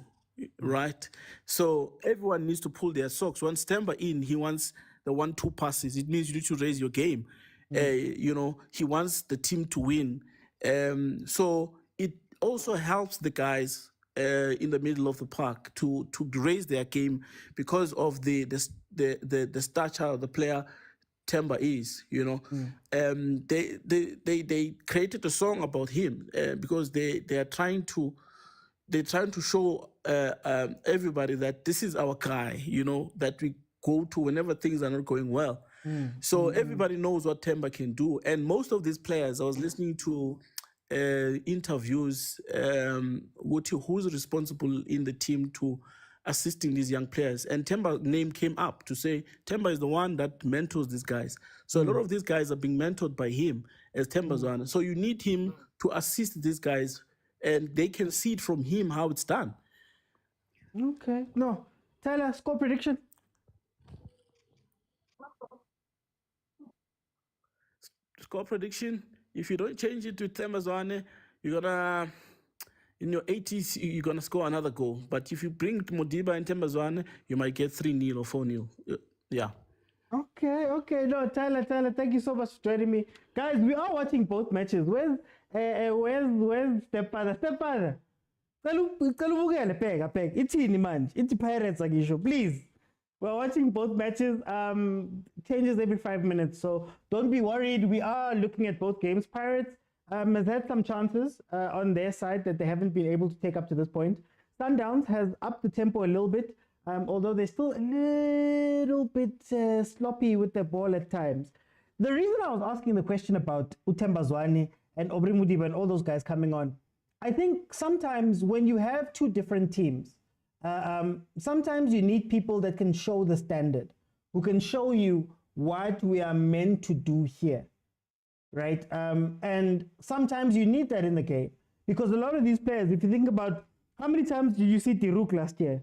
right? So everyone needs to pull their socks. Once Temba in, he wants the 1-2 passes. It means you need to raise your game. He wants the team to win. So it also helps the guys in the middle of the park to raise their game because of the stature of the player Temba is. They created a song about him because they're trying to show everybody that this is our guy, that we go to whenever things are not going well. So everybody knows what Temba can do. And most of these players, I was listening to interviews, who's responsible in the team to assisting these young players. And Temba's name came up to say, Temba is the one that mentors these guys. So a lot of these guys are being mentored by him as Temba's one. So you need him to assist these guys, and they can see it from him how it's done. Okay. No. Tyler, score prediction? Score prediction, if you don't change it to Tembazwane, you're gonna, in your 80s, you're gonna score another goal. But if you bring Modiba and Tembazwane, you might get 3-0 or 4-0. Yeah. Okay. No, Tyler, thank you so much for joining me. Guys, we are watching both matches. Where's Stepfather? Peg. It's in man. It's Pirates Agisho. Please. We're watching both matches. Changes every 5 minutes. So don't be worried. We are looking at both games. Pirates has had some chances on their side that they haven't been able to take up to this point. Sundowns has upped the tempo a little bit, although they're still a little bit sloppy with the ball at times. The reason I was asking the question about Tembazwane and Obri Mudiba and all those guys coming on, I think sometimes when you have two different teams, sometimes you need people that can show the standard, who can show you what we are meant to do here, right? And sometimes you need that in the game, because a lot of these players, if you think about how many times did you see Tiruk last year?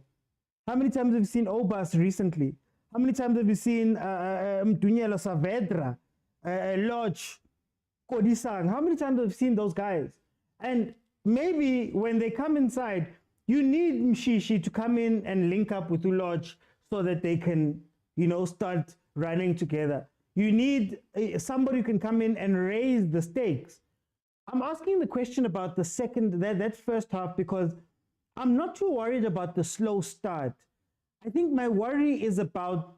How many times have you seen Obas recently? How many times have you seen Mdunyelo Saavedra, Lodge, Kodisang? How many times have you seen those guys? And maybe when they come inside, you need Mshishi to come in and link up with Lodge so that they can, start running together. You need somebody who can come in and raise the stakes. I'm asking the question about the that first half because I'm not too worried about the slow start. I think my worry is about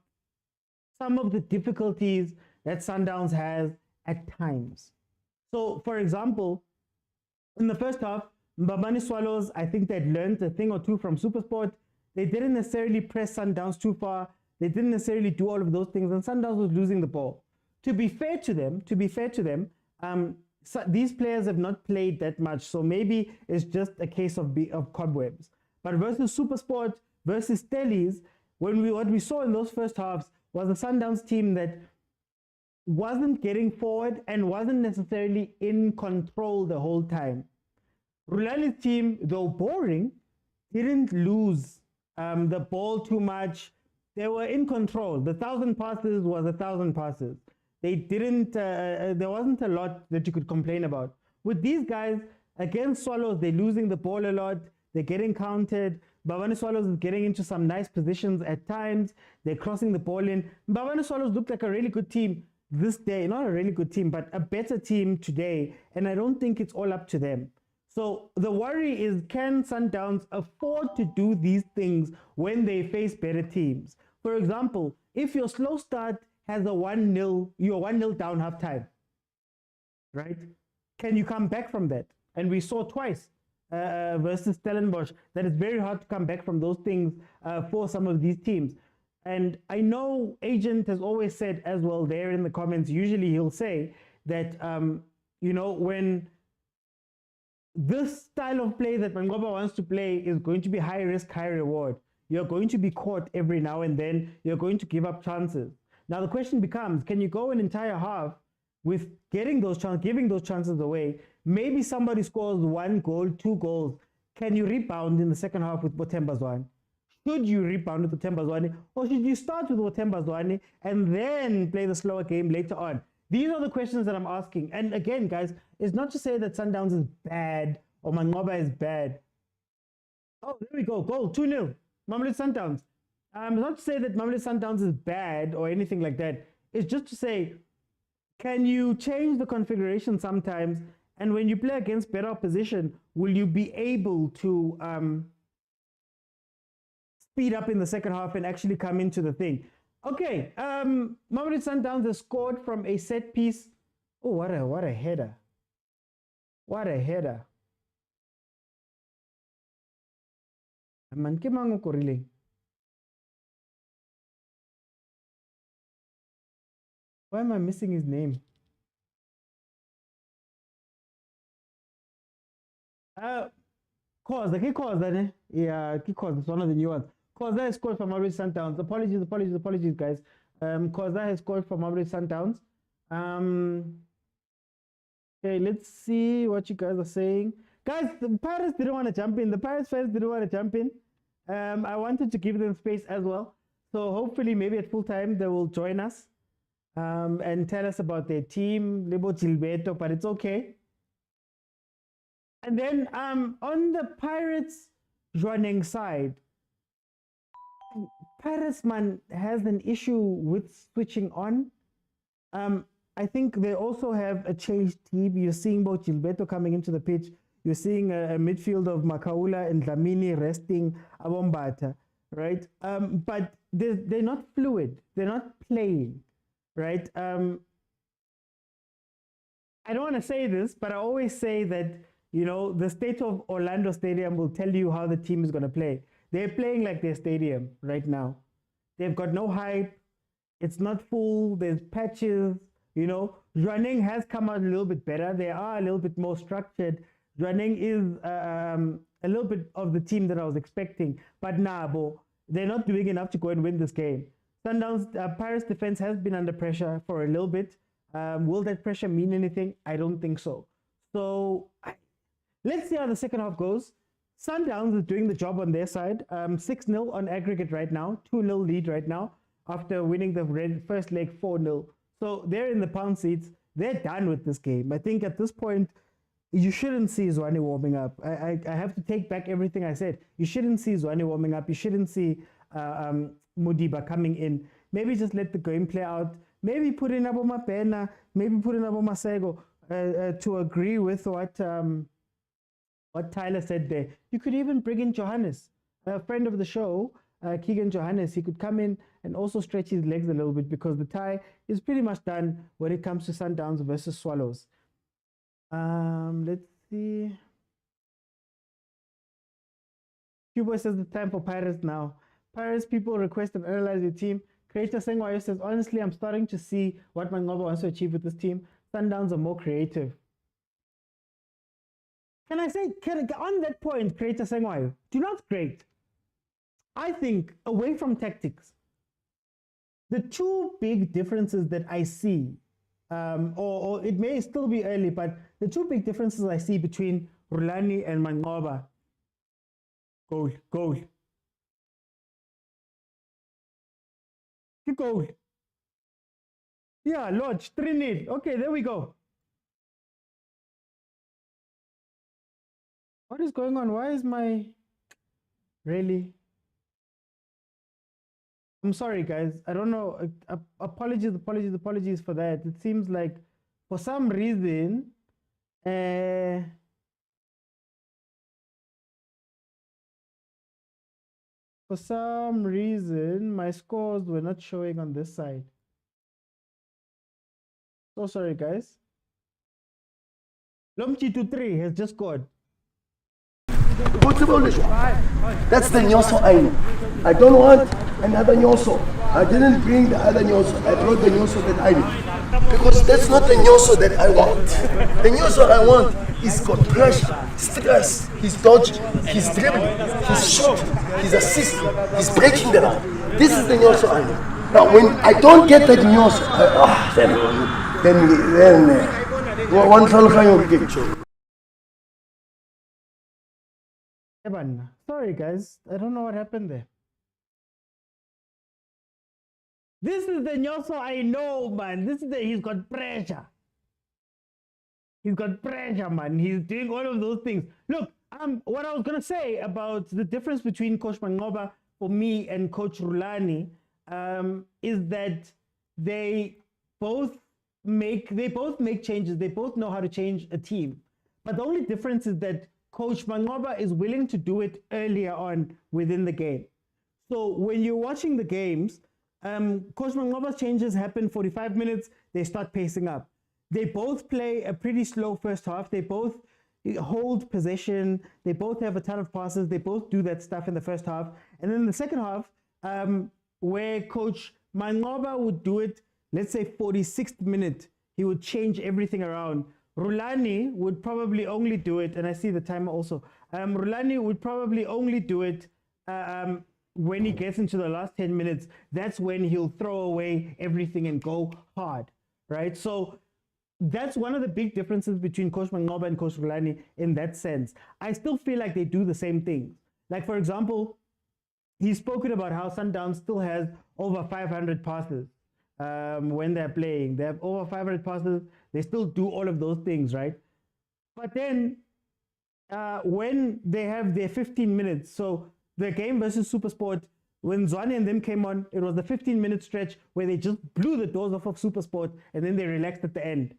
some of the difficulties that Sundowns has at times. So, for example, in the first half, Mbabane Swallows, I think they'd learned a thing or two from Supersport. They didn't necessarily press Sundowns too far. They didn't necessarily do all of those things, and Sundowns was losing the ball. To be fair to them, so these players have not played that much, so maybe it's just a case of cobwebs. But versus Supersport, versus Stellies, what we saw in those first halves was a Sundowns team that wasn't getting forward and wasn't necessarily in control the whole time. Rulani's team, though boring, didn't lose the ball too much. They were in control. The 1,000 passes was 1,000 passes. They didn't, there wasn't a lot that you could complain about. With these guys, against Swallows, they're losing the ball a lot. They're getting counted. Mbabane Swallows is getting into some nice positions at times. They're crossing the ball in. Mbabane Swallows looked like a really good team this day. Not a really good team, but a better team today. And I don't think it's all up to them. So the worry is, can Sundowns afford to do these things when they face better teams? For example, if your slow start has a 1-0, you're 1-0 down half time, right? Can you come back from that? And we saw twice versus Stellenbosch that it's very hard to come back from those things for some of these teams. And I know Agent has always said as well there in the comments, usually he'll say that, when this style of play that Mangoba wants to play is going to be high risk, high reward. You're going to be caught every now and then. You're going to give up chances. Now the question becomes, can you go an entire half with getting those chances, giving those chances away? Maybe somebody scores 1 goal, 2 goals. Can you rebound in the second half with Bothemba Zwane? Should you rebound with Bothemba Zwane? Or should you start with Bothemba Zwane and then play the slower game later on? These are the questions that I'm asking. And again, guys, it's not to say that Sundowns is bad or Mangoba is bad. Oh, there we go. Goal, 2-0. Mamelodi Sundowns. Not to say that Mamelodi Sundowns is bad or anything like that. It's just to say, can you change the configuration sometimes? And when you play against better opposition, will you be able to speed up in the second half and actually come into the thing? Okay, Mamelodi Sundowns has scored from a set piece. Oh, what a header. What a header. Man, ke mang o korileng? Why am I missing his name? Khoza, ne? Yeah, Khoza is one of the new ones. Khoza has scored for Mamelodi Sundowns. Apologies, guys. Khoza has scored for Mamelodi Sundowns. Okay, let's see what you guys are saying. Guys, the Pirates didn't want to jump in. The Pirates fans didn't want to jump in. I wanted to give them space as well. So hopefully maybe at full time they will join us and tell us about their team, Lebo Gilberto, but it's okay. And then on the Pirates Jwaneng side, Pirates man has an issue with switching on. I think they also have a changed team. You're seeing both Gilberto coming into the pitch. You're seeing a midfield of Makaula and Dlamini resting Abombata, right? But they're not fluid. They're not playing, right? I don't want to say this, but I always say that, the state of Orlando Stadium will tell you how the team is going to play. They're playing like their stadium right now. They've got no hype. It's not full. There's patches, Jwaneng has come out a little bit better. They are a little bit more structured. Jwaneng is a little bit of the team that I was expecting. But they're not doing enough to go and win this game. Sundowns, Pirates defense has been under pressure for a little bit. Will that pressure mean anything? I don't think so. So let's see how the second half goes. Sundowns is doing the job on their side. 6-0 on aggregate right now, 2-0 lead right now after winning the first leg 4-0. So they're in the pound seats. They're done with this game. I think at this point, you shouldn't see Zwane warming up. I have to take back everything I said. You shouldn't see Zwane warming up. You shouldn't see Modiba coming in. Maybe just let the game play out. Maybe put in Mbabane, maybe put in Masego to agree with what Tyler said there. You could even bring in Johannes, a friend of the show, Keegan Johannes. He could come in and also stretch his legs a little bit because the tie is pretty much done when it comes to Sundowns versus Swallows. Let's see. Hugo says the time for Pirates now. Pirates people request and analyze your team. Creator Sengwayo says, honestly, I'm starting to see what Mangoba wants to achieve with this team. Sundowns are more creative. Can I say, on that point, Creator Sengwayo, do you know what's great? I think, away from tactics, the two big differences that I see, or it may still be early, but the two big differences I see between Rulani and Mangoba, goal. Goal. Yeah, Lodge, 3-0. Okay, there we go. What is going on? Why is my... Really? I'm sorry, guys. I don't know. Apologies for that. It seems like for some reason... For some reason, my scores were not showing on this side. So sorry, guys. Lomchi 2-3 has just scored. That's the nyoso I know. I don't want another nyoso. I didn't bring the other nyoso. I brought the nyoso that I know. Because that's not the nyoso that I want. The nyoso I want is got pressure, stress, he's dodging, he's dribbling, he's shooting, he's assisting, he's breaking the line. This is the nyoso I know. Now when I don't get that nyoso, then one sorry guys, I don't know what happened there. This is the nyoso I know, man. This is he's got pressure. He's got pressure, man. He's doing all of those things. Look, what I was going to say about the difference between Coach Mangoba for me and Coach Rulani is that they both make changes. They both know how to change a team. But the only difference is that Coach Mangoba is willing to do it earlier on within the game. So when you're watching the games, Coach Mangoba's changes happen 45 minutes, they start pacing up. They both play a pretty slow first half. They both hold possession. They both have a ton of passes. They both do that stuff in the first half. And then in the second half, where Coach Mangoba would do it, let's say 46th minute, he would change everything around. Rulani would probably only do it, and I see the timer also. Rulani would probably only do it when he gets into the last 10 minutes. That's when he'll throw away everything and go hard, right? So that's one of the big differences between Coach Mangoba and Coach Rulani in that sense. I still feel like they do the same things. Like, for example, he's spoken about how Sundowns still has over 500 passes when they're playing. They have over 500 passes. They still do all of those things, right? But then when they have their 15 minutes, so the game versus Supersport, when Zwane and them came on, it was the 15-minute stretch where they just blew the doors off of Supersport and then they relaxed at the end.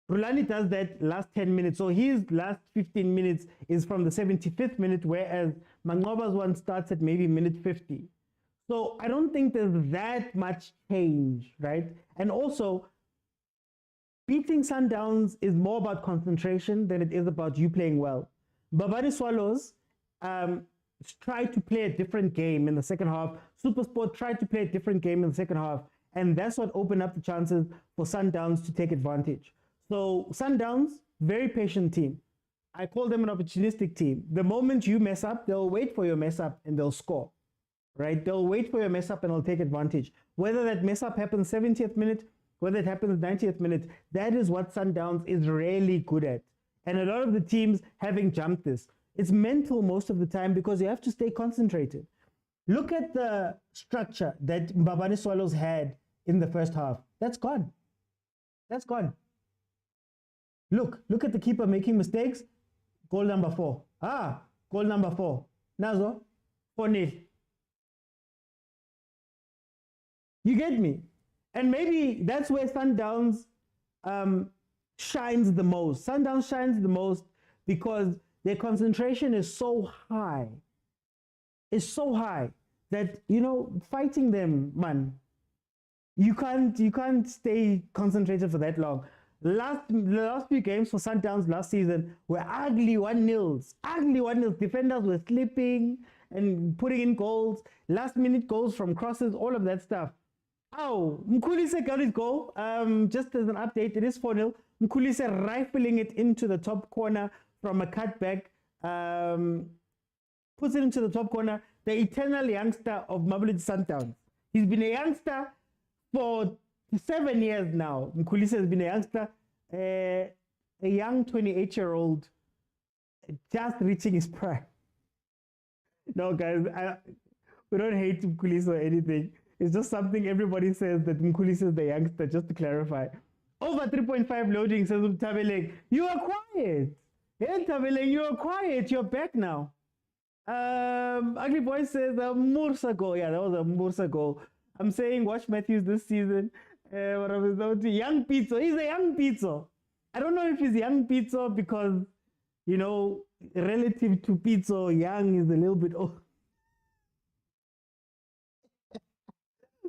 Rulani does that last 10 minutes. So his last 15 minutes is from the 75th minute, whereas Mangoba's one starts at maybe minute 50. So I don't think there's that much change, right? And also, beating Sundowns is more about concentration than it is about you playing well. Mbabane Swallows tried to play a different game in the second half. Supersport tried to play a different game in the second half. And that's what opened up the chances for Sundowns to take advantage. So Sundowns, very patient team. I call them an opportunistic team. The moment you mess up, they'll wait for your mess up and they'll score, right? They'll wait for your mess up and they'll take advantage. Whether that mess up happens 70th minute, whether it happens 90th minute, that is what Sundowns is really good at. And a lot of the teams having jumped this. It's mental most of the time because you have to stay concentrated. Look at the structure that Mbabane Swallows had in the first half. That's gone. That's gone. Look at the keeper making mistakes. Goal number 4. Goal number 4. Nazo, 4-0. You get me? And maybe that's where Sundowns shines the most. Sundowns shines the most because their concentration is so high. It's so high that, you know, fighting them, man, you can't stay concentrated for that long. The last few games for Sundowns last season were ugly 1-0s. Ugly 1-0s. Defenders were slipping and putting in goals, last minute goals from crosses, all of that stuff. Mkhulise got his goal. Just as an update, it is 4-0. Mkhulise rifling it into the top corner from a cutback. Puts it into the top corner. The eternal youngster of Mamelodi Sundowns. He's been a youngster for 7 years now. Mkhulise has been a youngster, a young 28-year-old, just reaching his prime. No, guys, we don't hate Mkhulise or anything. It's just something everybody says that Mkhulise is the youngster, just to clarify. Over 3.5 loading, says Mtabeleng. You are quiet. Yeah, Mtabeleng, you are quiet. You're back now. Ugly Boy says a Mursa goal. Yeah, that was a Mursa goal. I'm saying watch Matthews this season. Young Pitso. He's a young Pitso. I don't know if he's young Pitso because, you know, relative to Pitso, young is a little bit old.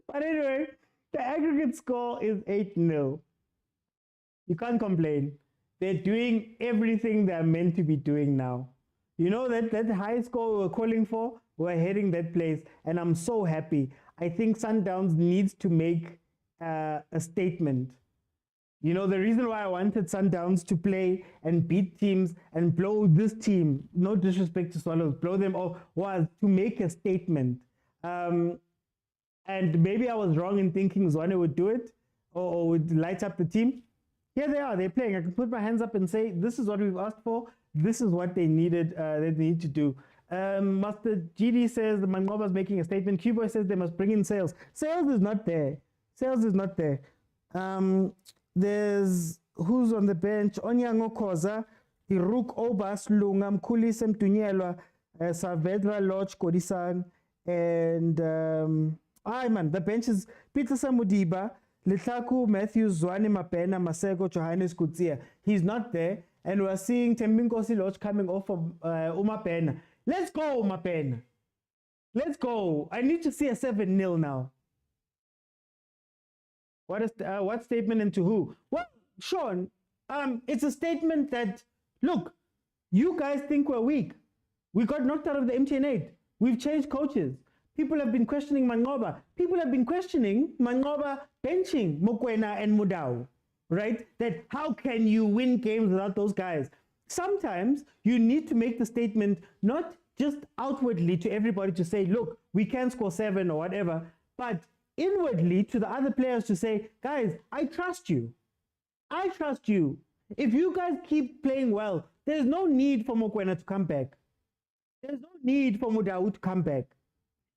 But anyway, the aggregate score is 8-0. You can't complain. They're doing everything they're meant to be doing now. You know that high score we were calling for, we're heading that place, and I'm so happy. I think Sundowns needs to make a statement. You know, the reason why I wanted Sundowns to play and beat teams and blow this team, no disrespect to Swallows, blow them off, was to make a statement. And maybe I was wrong in thinking Zwane would do it or would light up the team. Here they are, they're playing. I can put my hands up and say, this is what we've asked for. This is what they needed, they need to do. Master GD says the Mangoba is making a statement. Q-Boy says they must bring in sales. Sales is not there. Sales is not there. There's who's on the bench? Onyango Khoza, Iruk Obas, Lungam, Kulis Mtunyelwa, Saavedra Lodge, Kodisan, and the bench is Peter Samudiba, Litlaku, Matthews, Zwane Mapena, Masego, Johannes Kutsia. He's not there. And we're seeing Tembinkosi Lodge coming off from Umapena. Let's go, Umapena. Let's go. I need to see a 7-0 now. What statement and to who? Well, Sean, it's a statement that, look, you guys think we're weak. We got knocked out of the MTN8. We've changed coaches. People have been questioning Mangoba. People have been questioning Mangoba benching Mokwena and Mudau. Right? That how can you win games without those guys? Sometimes you need to make the statement not just outwardly to everybody to say, look, we can score 7 or whatever, but inwardly to the other players to say, guys, I trust you. I trust you. If you guys keep playing well, there's no need for Mokwena to come back. There's no need for Mudau to come back.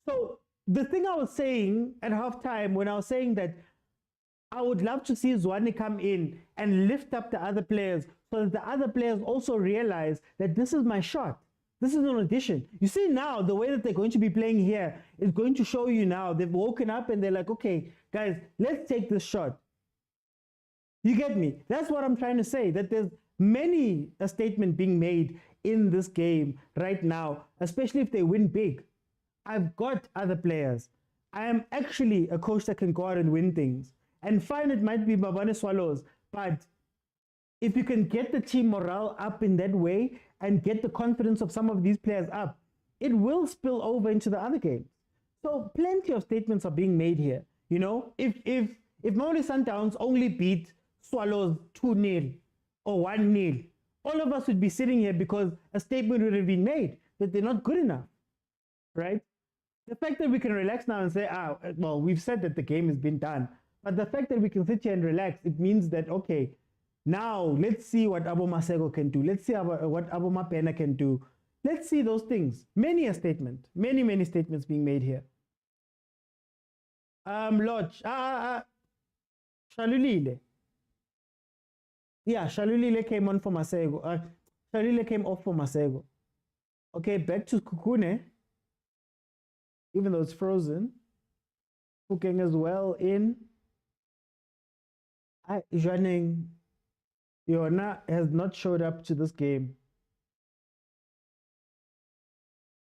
So the thing I was saying at halftime when I was saying that I would love to see Zwane come in and lift up the other players so that the other players also realize that this is my shot. This is an audition. You see now, the way that they're going to be playing here is going to show you now. They've woken up and they're like, okay, guys, let's take this shot. You get me? That's what I'm trying to say, that there's many a statement being made in this game right now, especially if they win big. I've got other players. I am actually a coach that can go out and win things. And fine, it might be Mbabane Swallows, but if you can get the team morale up in that way and get the confidence of some of these players up, it will spill over into the other games. So plenty of statements are being made here. You know, if Mamelodi Sundowns only beat Swallows 2-0 or 1-0, all of us would be sitting here because a statement would have been made that they're not good enough, right? The fact that we can relax now and say, well, we've said that the game has been done. But the fact that we can sit here and relax, it means that, okay, now let's see what Abo Masego can do. Let's see what Abo Mapena can do. Let's see those things. Many a statement. Many statements being made here. Lodge. Shalulile. Yeah, Shalulile came on for Masego. Shalulile came off for Masego. Okay, back to Kukune. Even though it's frozen. Fukeng as well in. Jwaneng. Yona has not showed up to this game.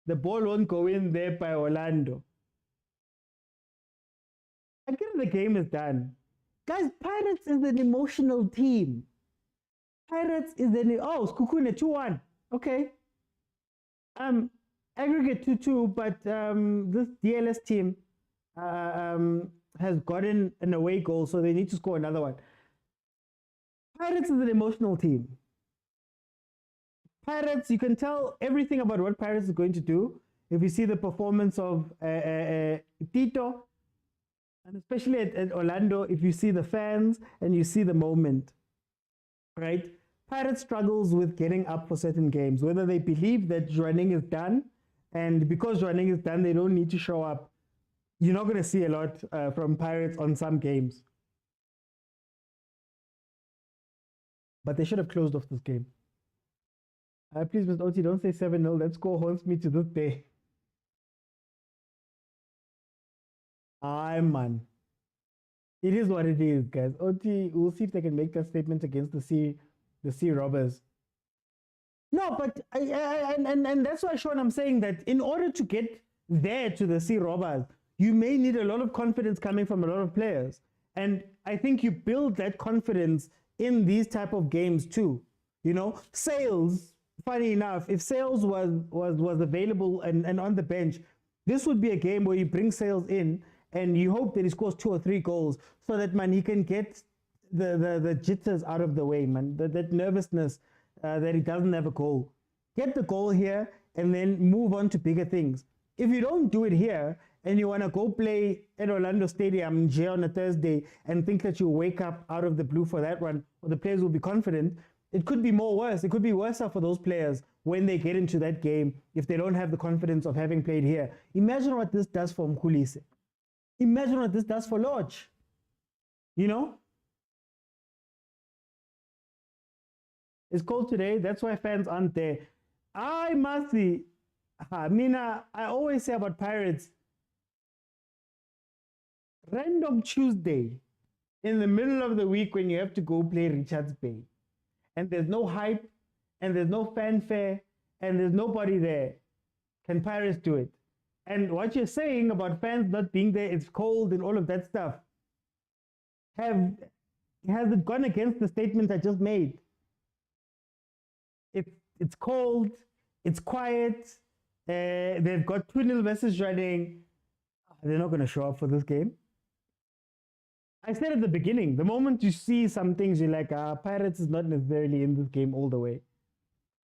The ball won't go in there by Orlando. I guess the game is done. Guys, Pirates is an emotional team. Pirates is Skukune 2-1. Okay. Aggregate 2-2, but this DLS team has gotten an away goal, so they need to score another one. Pirates is an emotional team. Pirates, you can tell everything about what Pirates is going to do if you see the performance of Tito, and especially at Orlando, if you see the fans and you see the moment, right? Pirates struggles with getting up for certain games, whether they believe that Jwaneng is done, and because Jwaneng is done, they don't need to show up. You're not going to see a lot from Pirates on some games. But they should have closed off this game. Please, Mr. Oti, don't say 7-0. That score haunts me to this day. Man. It is what it is, guys. Oti, we'll see if they can make that statement against the sea robbers. No, but and that's why, Sean, I'm saying that in order to get there to the sea robbers, you may need a lot of confidence coming from a lot of players. And I think you build that confidence in these type of games too. You know, Sales, funny enough, if Sales was available and on the bench, this would be a game where you bring Sales in and you hope that he scores 2 or 3 goals so that, man, he can get the jitters out of the way, man, that nervousness that he doesn't have a goal. Get the goal here and then move on to bigger things. If you don't do it here and you want to go play at Orlando Stadium on a Thursday and think that you'll wake up out of the blue for that one, or the players will be confident, it could be worse. It could be worse for those players when they get into that game if they don't have the confidence of having played here. Imagine what this does for Mkhulise. Imagine what this does for Lodge. You know? It's cold today. That's why fans aren't there. I must see. Mina, I always say about Pirates, random Tuesday in the middle of the week when you have to go play Richards Bay, and there's no hype, and there's no fanfare, and there's nobody there. Can Pirates do it? And what you're saying about fans not being there, it's cold and all of that stuff, has it gone against the statement I just made? It's cold, it's quiet, they've got 2-0 versus Jwaneng. They're not going to show up for this game. I said at the beginning, the moment you see some things, you're like, Pirates is not necessarily in this game all the way.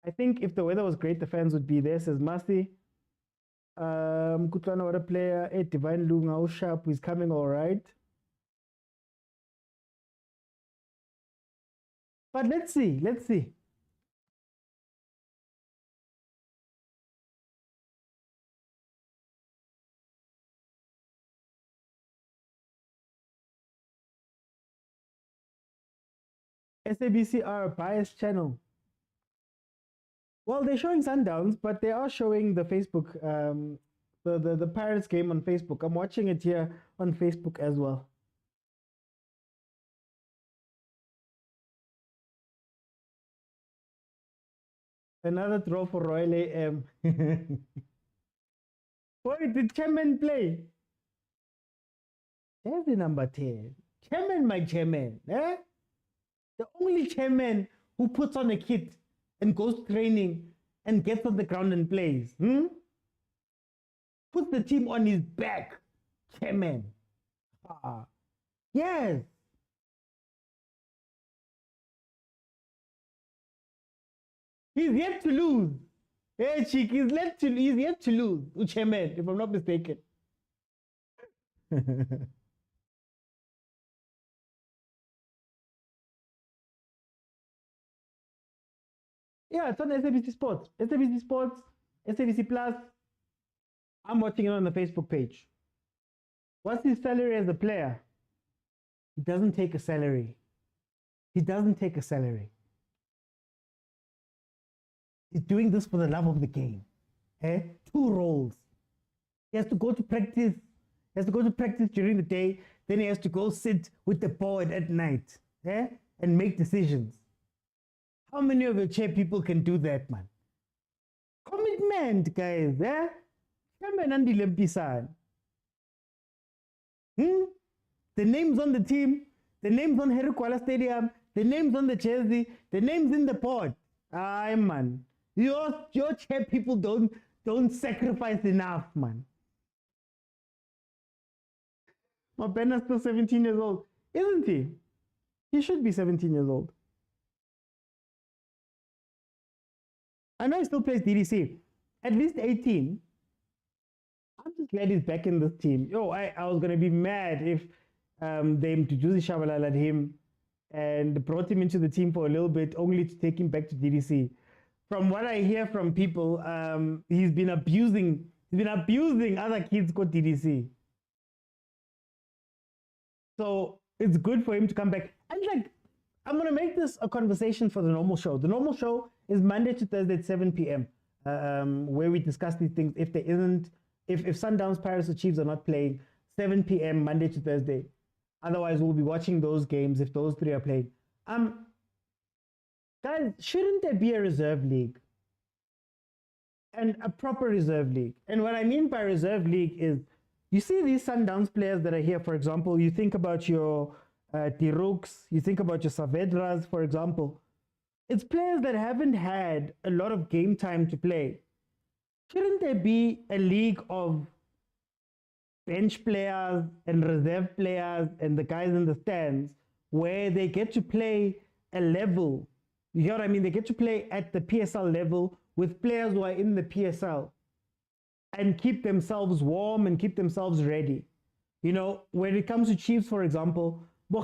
I think if the weather was great, the fans would be there, says Masti. Kutlana, what a player. Divine Lunga, how sharp, he's coming all right. But let's see. SABC are a biased channel. Well, they're showing Sundowns, but they are showing the Facebook, the Pirates game on Facebook. I'm watching it here on Facebook as well. Another throw for Royal AM. Boy, did Chairman play? There's the number 10. Chairman, my chairman. Eh? The only chairman who puts on a kit and goes training and gets on the ground and plays. Puts the team on his back. Chairman. Yes. He's yet to lose. Hey, Chick, he's yet to lose. Chairman, if I'm not mistaken. Yeah, it's on SABC Sports. SABC Sports, SABC Plus, I'm watching it on the Facebook page. What's his salary as a player? He doesn't take a salary. He doesn't take a salary. He's doing this for the love of the game. Eh? 2 roles. He has to go to practice. He has to go to practice during the day. Then he has to go sit with the board at night. Eh? And make decisions. How many of your chair people can do that, man? Commitment, guys. Eh? The names on the team, the names on Harry Kuala Stadium, the names on the jersey, the names in the pod. Aye, man. Your chair people don't sacrifice enough, man. Mbabane's still 17 years old, isn't he? He should be 17 years old. I know he still plays DDC. At least 18. I'm just glad he's back in this team. Yo, I was going to be mad if they introduced Shabalala at him and brought him into the team for a little bit, only to take him back to DDC. From what I hear from people, he's been abusing other kids called DDC. So it's good for him to come back. And like, I'm gonna make this a conversation for the normal show. The normal show is Monday to Thursday at 7 p.m. Where we discuss these things. If there isn't, if Sundowns, Pirates, or Chiefs are not playing, 7 p.m. Monday to Thursday. Otherwise, we'll be watching those games if those 3 are playing. Guys, shouldn't there be a reserve league? And a proper reserve league. And what I mean by reserve league is, you see these Sundowns players that are here, for example, you think about your Tiruks, you think about your Saavedras, for example. It's players that haven't had a lot of game time to play. Shouldn't there be a league of bench players and reserve players and the guys in the stands where they get to play a level? You know what I mean? They get to play at the PSL level with players who are in the PSL and keep themselves warm and keep themselves ready. You know, when it comes to Chiefs, for example, it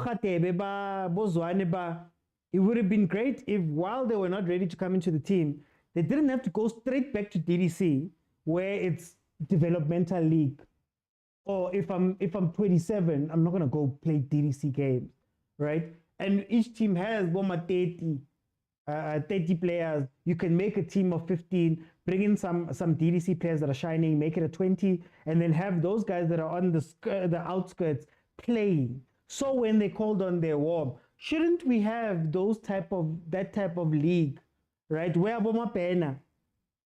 would have been great if, while they were not ready to come into the team, they didn't have to go straight back to DDC, where it's developmental league. Or if I'm 27, I'm not gonna go play DDC games, right? And each team has 30 players. You can make a team of 15, bring in some DDC players that are shining, make it a 20, and then have those guys that are on the outskirts playing. So when they called on, their warm. Shouldn't we have that type of league, right? Where Mbabane,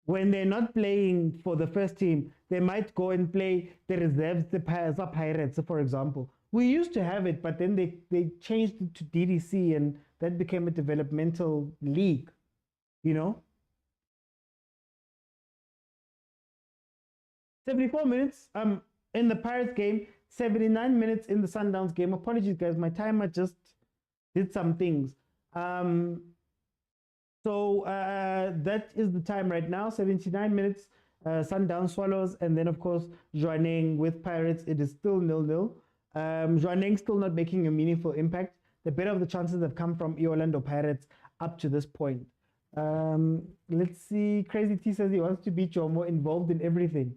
when they're not playing for the first team, they might go and play the reserves, the Pirates, for example. We used to have it, but then they changed it to DDC, and that became a developmental league, you know? 74 minutes in the Pirates game, 79 minutes in the Sundowns game. Apologies, guys, my timer just did some things. So that is the time right now, 79 minutes, Sundown Swallows, and then of course Jwaneng with Pirates. It is still 0-0. Jwaneng still not making a meaningful impact. The better of the chances have come from Orlando Pirates up to this point. Let's see. Crazy T says he wants to be Chomo, involved in everything.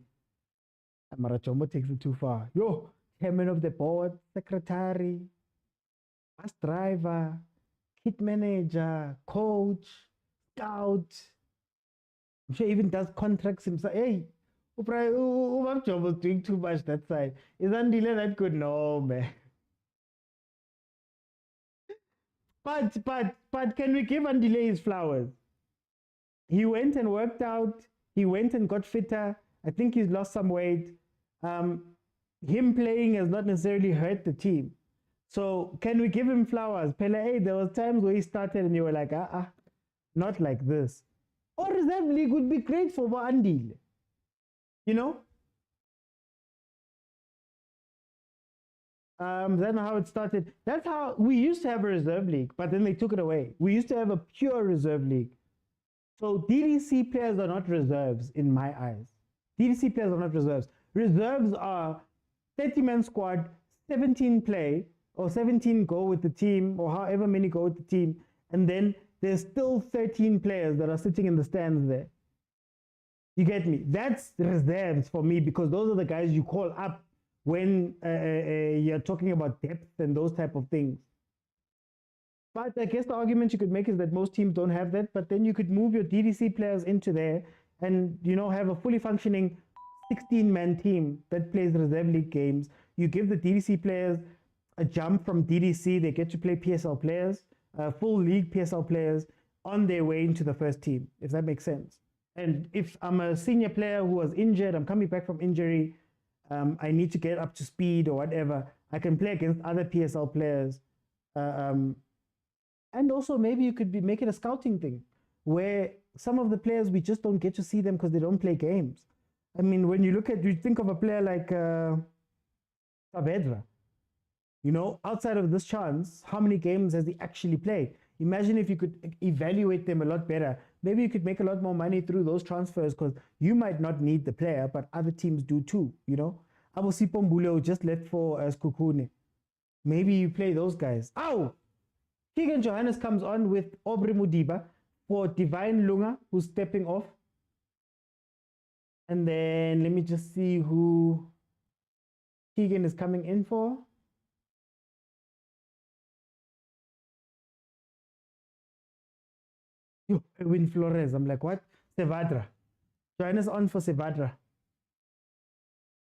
Mara Chomo takes it too far. Yo, chairman of the board, secretary, bus driver, kit manager, coach, scout. I'm sure he even does contracts himself. Hey, Chomo was doing too much that side. Is Andile that good? No, man. But can we give Andile his flowers? He went and worked out. He went and got fitter. I think he's lost some weight. Him playing has not necessarily hurt the team. So can we give him flowers? Pele, hey, there was times where he started and you were like, not like this. Or reserve league would be great for Andile. You know? That's how it started. That's how we used to have a reserve league, but then they took it away. We used to have a pure reserve league. So DDC players are not reserves in my eyes. DDC players are not reserves. Reserves are 30-man squad, 17 play, or 17 go with the team, or however many go with the team, and then there's still 13 players that are sitting in the stands there. You get me? That's reserves for me because those are the guys you call up when you're talking about depth and those type of things. But I guess the argument you could make is that most teams don't have that. But then you could move your DDC players into there and, you know, have a fully functioning 16-man team that plays reserve league games. You give the DDC players a jump from DDC. They get to play PSL players, full league PSL players on their way into the first team, if that makes sense. And if I'm a senior player who was injured, I'm coming back from injury, I need to get up to speed or whatever, I can play against other PSL players. And also maybe you could make it a scouting thing where some of the players, we just don't get to see them because they don't play games. I mean, when you think of a player like Saavedra, you know, outside of this chance, how many games has he actually played? Imagine if you could evaluate them a lot better. Maybe you could make a lot more money through those transfers because you might not need the player, but other teams do too, you know? Abosipo Mbule just left for Skukune. Maybe you play those guys. Ow! Keegan Johannes comes on with Aubrey Mudiba for Divine Lunga, who's stepping off. And then let me just see who Keegan is coming in for. Win Flores. I'm like, what? Sevadra. Johannes on for Sevadra.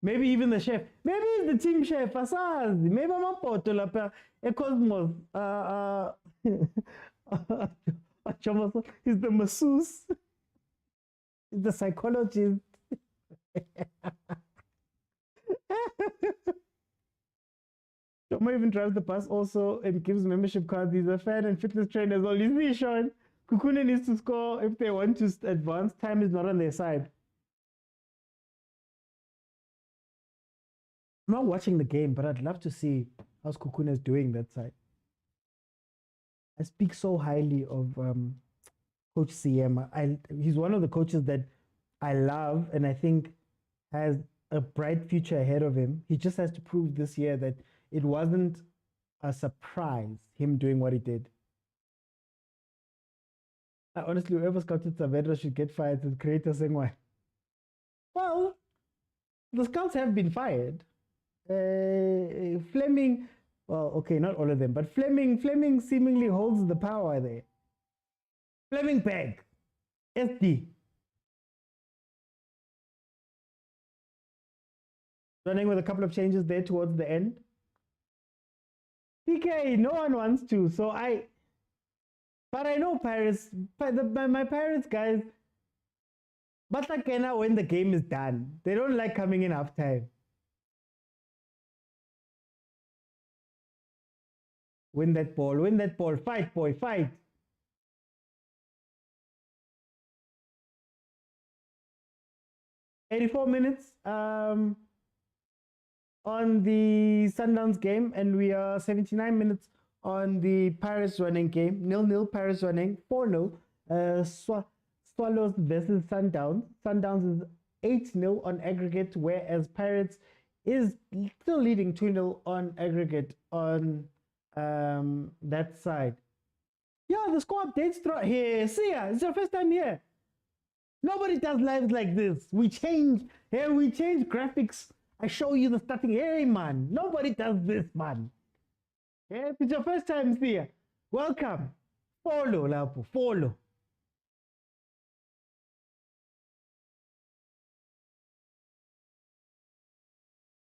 Maybe even the chef. Maybe he's the team chef. Asazi. Maybe I'm a poto lapa. A Cosmos. He's the masseuse. He's the psychologist. Choma even drives the bus also and gives membership cards. He's a fan and fitness trainer as well. You see, Sean? Kukune needs to score if they want to advance. Time is not on their side. I'm not watching the game, but I'd love to see how Kukune is doing that side. I speak so highly of Coach CM. He's one of the coaches that I love and I think has a bright future ahead of him. He just has to prove this year that it wasn't a surprise, him doing what he did. Honestly, whoever scouted Saavedra should get fired and create a Sengwai. Well, the scouts have been fired. Fleming, well, okay, not all of them, but Fleming seemingly holds the power there. Fleming Bag, SD. Running with a couple of changes there towards the end. PK, no one wants to, but I know Pirates, my Pirates guys, Batakena when the game is done. They don't like coming in half time. Win that ball, fight boy, fight. $84 minutes on the Sundowns game, and we are 79 minutes on the Paris Jwaneng game. 0-0 Paris Jwaneng, 4-0 Swallows versus Sundowns. Sundowns is 8-0 on aggregate, whereas Pirates is still leading 2-0 on aggregate on that side. Yeah, the score updates here. See ya, it's your first time here. Nobody does lives like this. We change graphics. I show you the starting. Hey man, nobody does this, man. Yeah, if it's your first time here, welcome. Follow, Lapo, follow.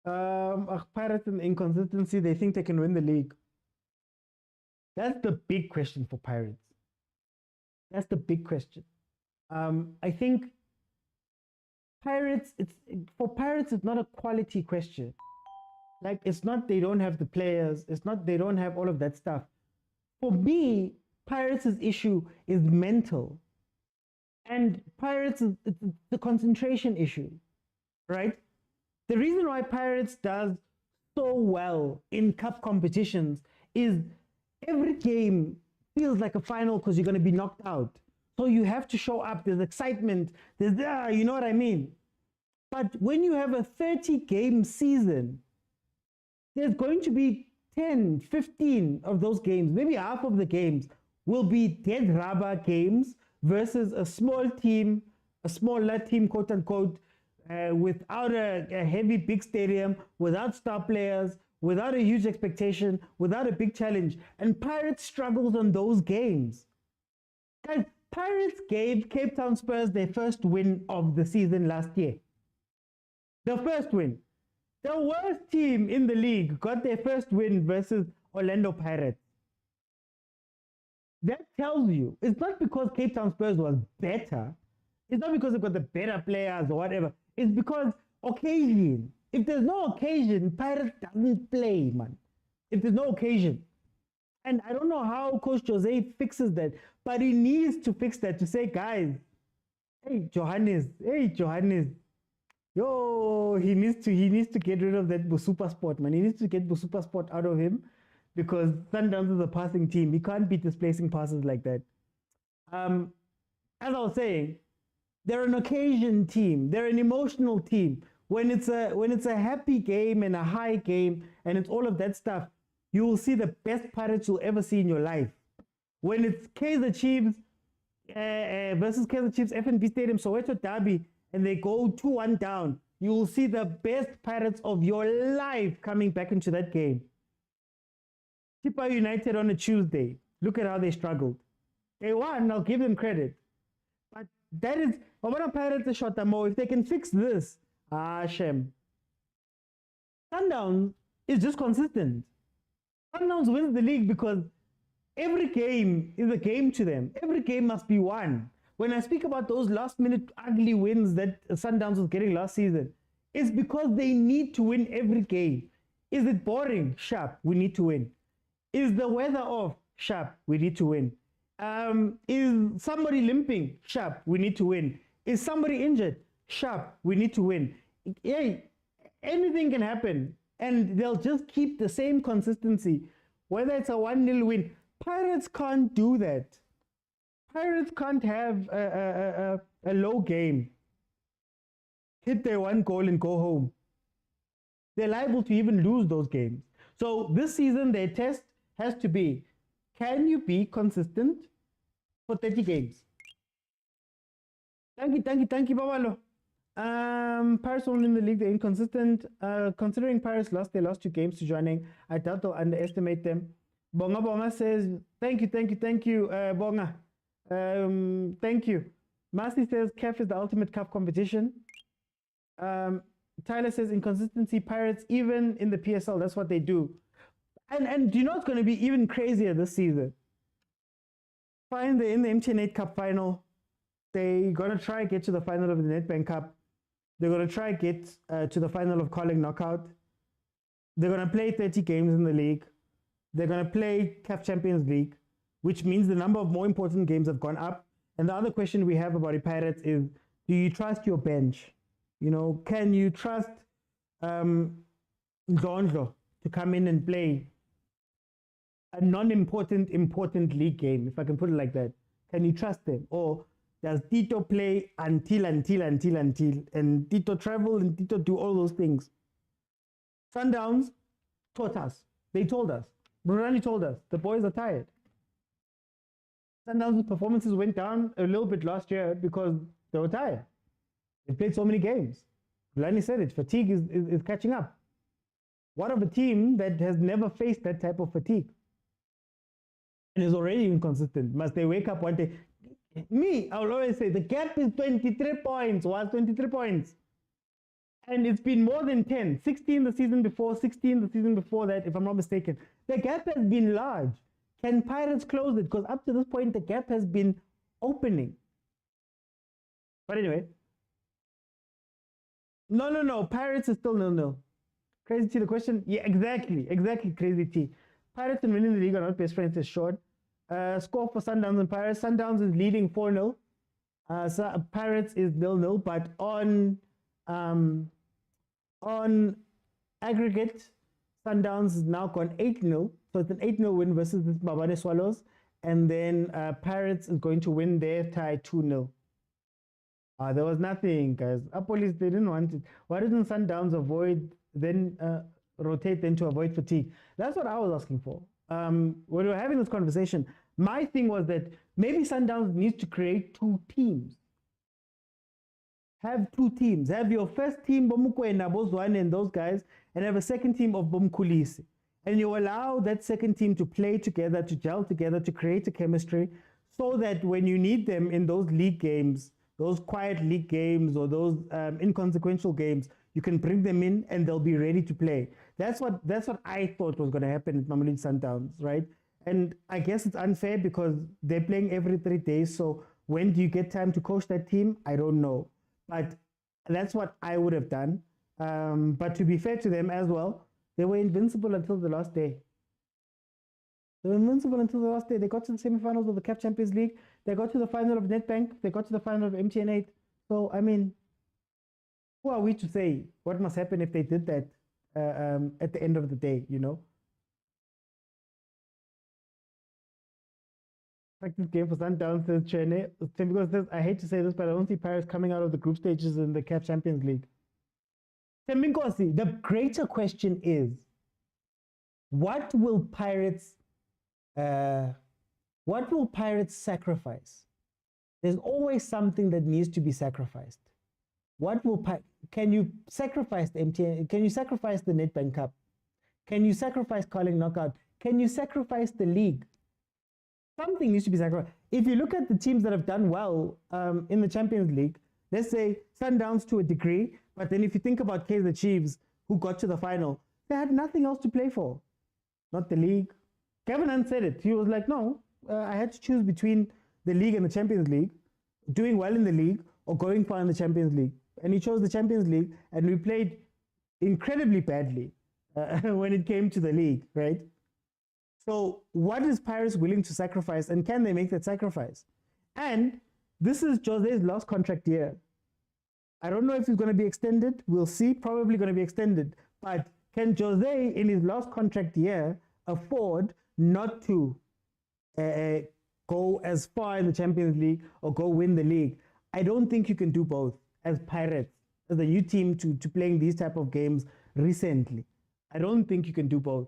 Pirates and inconsistency, they think they can win the league. That's the big question for Pirates. That's the big question. I think Pirates, for Pirates, it's not a quality question. Like, it's not they don't have the players. It's not they don't have all of that stuff. For me, Pirates' issue is mental. And Pirates, it's the concentration issue, right? The reason why Pirates does so well in cup competitions is every game feels like a final because you're going to be knocked out. So you have to show up. There's excitement. There's, you know what I mean? But when you have a 30-game season, there's going to be 10, 15 of those games. Maybe half of the games will be dead rubber games versus a small team a smaller team, quote unquote, without a heavy big stadium, without star players, without a huge expectation, without a big challenge. And Pirates struggles on those games. Guys, Pirates gave Cape Town Spurs their first win of the season last year. The first win. The worst team in the league got their first win versus Orlando Pirates. That tells you, it's not because Cape Town Spurs was better. It's not because they've got the better players or whatever. It's because occasion. If there's no occasion, Pirates doesn't play, man. If there's no occasion. And I don't know how Coach Jose fixes that, but he needs to fix that to say, guys, hey, Johannes, yo, he needs to get rid of that supersport, man. He needs to get supersport out of him because Sundowns is a passing team. He can't be displacing passes like that. As I was saying, they're an occasion team. They're an emotional team. When it's a happy game and a high game and it's all of that stuff, you will see the best Pirates you'll ever see in your life. When it's Kaizer Chiefs versus Kaizer Chiefs, FNB Stadium, Soweto Derby, and they go 2-1 down, you will see the best Pirates of your life coming back into that game. Chippa United on a Tuesday, look at how they struggled. They won, I'll give them credit. But that is, Bafana Pirates a shot more. If they can fix this, shame. Sundowns is just consistent. Sundowns wins the league because every game is a game to them. Every game must be won. When I speak about those last-minute ugly wins that Sundowns was getting last season, it's because they need to win every game. Is it boring? Sharp, we need to win. Is the weather off? Sharp, we need to win. Is somebody limping? Sharp, we need to win. Is somebody injured? Sharp, we need to win. Hey, anything can happen. And they'll just keep the same consistency. Whether it's a 1-0 win. Pirates can't do that. Pirates can't have a low game. Hit their one goal and go home. They're liable to even lose those games. So this season, their test has to be, can you be consistent for 30 games? Thank you, Babalo. Pirates won't win the league. They're inconsistent. Considering Pirates lost their last 2 games to Jwaneng, I doubt they'll underestimate them. Bonga says, thank you, Bonga. Thank you. Masi says, CAF is the ultimate cup competition. Tyler says, inconsistency, Pirates, even in the PSL, that's what they do. And do you know what's going to be even crazier this season? Fine, they're in the MTN 8 Cup final. They're going to try and get to the final of the Nedbank Cup. They're going to try and get to the final of Calling Knockout. They're going to play 30 games in the league. They're going to play CAF Champions League, which means the number of more important games have gone up. And the other question we have about the Pirates is, do you trust your bench? You know, can you trust Ndlondlo to come in and play a non-important league game, if I can put it like that? Can you trust them? Or does Tito play until, and Tito travel and Tito do all those things? Sundowns taught us. They told us. Rulani told us. The boys are tired. Sundowns' performances went down a little bit last year because they were tired. They played so many games. Rulani said it. Fatigue is catching up. What of a team that has never faced that type of fatigue and is already inconsistent? Must they wake up one day? I will always say the gap is 23 points. Was 23 points. And it's been more than 10. 16 the season before, 16 the season before that, if I'm not mistaken. The gap has been large. Can Pirates close it? Because up to this point, the gap has been opening. But anyway. No. Pirates is still 0-0. Crazy T, the question? Yeah, exactly, Crazy T. Pirates and winning the league are not best friends, is short. Score for Sundowns and Pirates. Sundowns is leading 4-0. So Pirates is 0-0, but on aggregate, Sundowns has now gone 8-0. So it's an 8-0 win versus the Mbabane Swallows. And then Pirates is going to win their tie 2-0. There was nothing, guys. Police, they didn't want it. Why doesn't Sundowns rotate then to avoid fatigue? That's what I was asking for. When we were having this conversation, my thing was that maybe Sundowns needs to create 2 teams. have two teams. Have your first team, Mokwena, Jwaneng, and those guys, and have a second team of Kulisi. And you allow that second team to play together, to gel together, to create a chemistry, so that when you need them in those league games, those quiet league games or those inconsequential games, you can bring them in and they'll be ready to play. That's what I thought was going to happen at Mamelodi Sundowns, right? And I guess it's unfair because they're playing every 3 days. So when do you get time to coach that team? I don't know. But that's what I would have done. But to be fair to them as well, they were invincible until the last day. They were invincible until the last day. They got to the semifinals of the CAF Champions League. They got to the final of Nedbank. They got to the final of MTN 8. So, I mean, who are we to say what must happen if they did that at the end of the day, you know? Practice game for Sundowns, says Chene. Because says, I hate to say this, but I don't see Paris coming out of the group stages in the CAF Champions League. Tembinkosi, the greater question is, what will Pirates sacrifice? There's always something that needs to be sacrificed. What will can you sacrifice the MTN? Can you sacrifice the Nedbank Cup? Can you sacrifice calling knockout? Can you sacrifice the league? Something needs to be sacrificed. If you look at the teams that have done well in the Champions League, let's say Sundowns to a degree, but then if you think about Kaizer Chiefs, who got to the final, they had nothing else to play for. Not the league. Gavin said it. He was like, no, I had to choose between the league and the Champions League, doing well in the league or going far in the Champions League. And he chose the Champions League, and we played incredibly badly when it came to the league, right? So what is Paris willing to sacrifice, and can they make that sacrifice? And this is Jose's last contract year. I don't know if it's going to be extended. We'll see. Probably going to be extended. But can Jose, in his last contract year, afford not to go as far in the Champions League or go win the league? I don't think you can do both as Pirates, as a new team to playing these type of games recently. I don't think you can do both.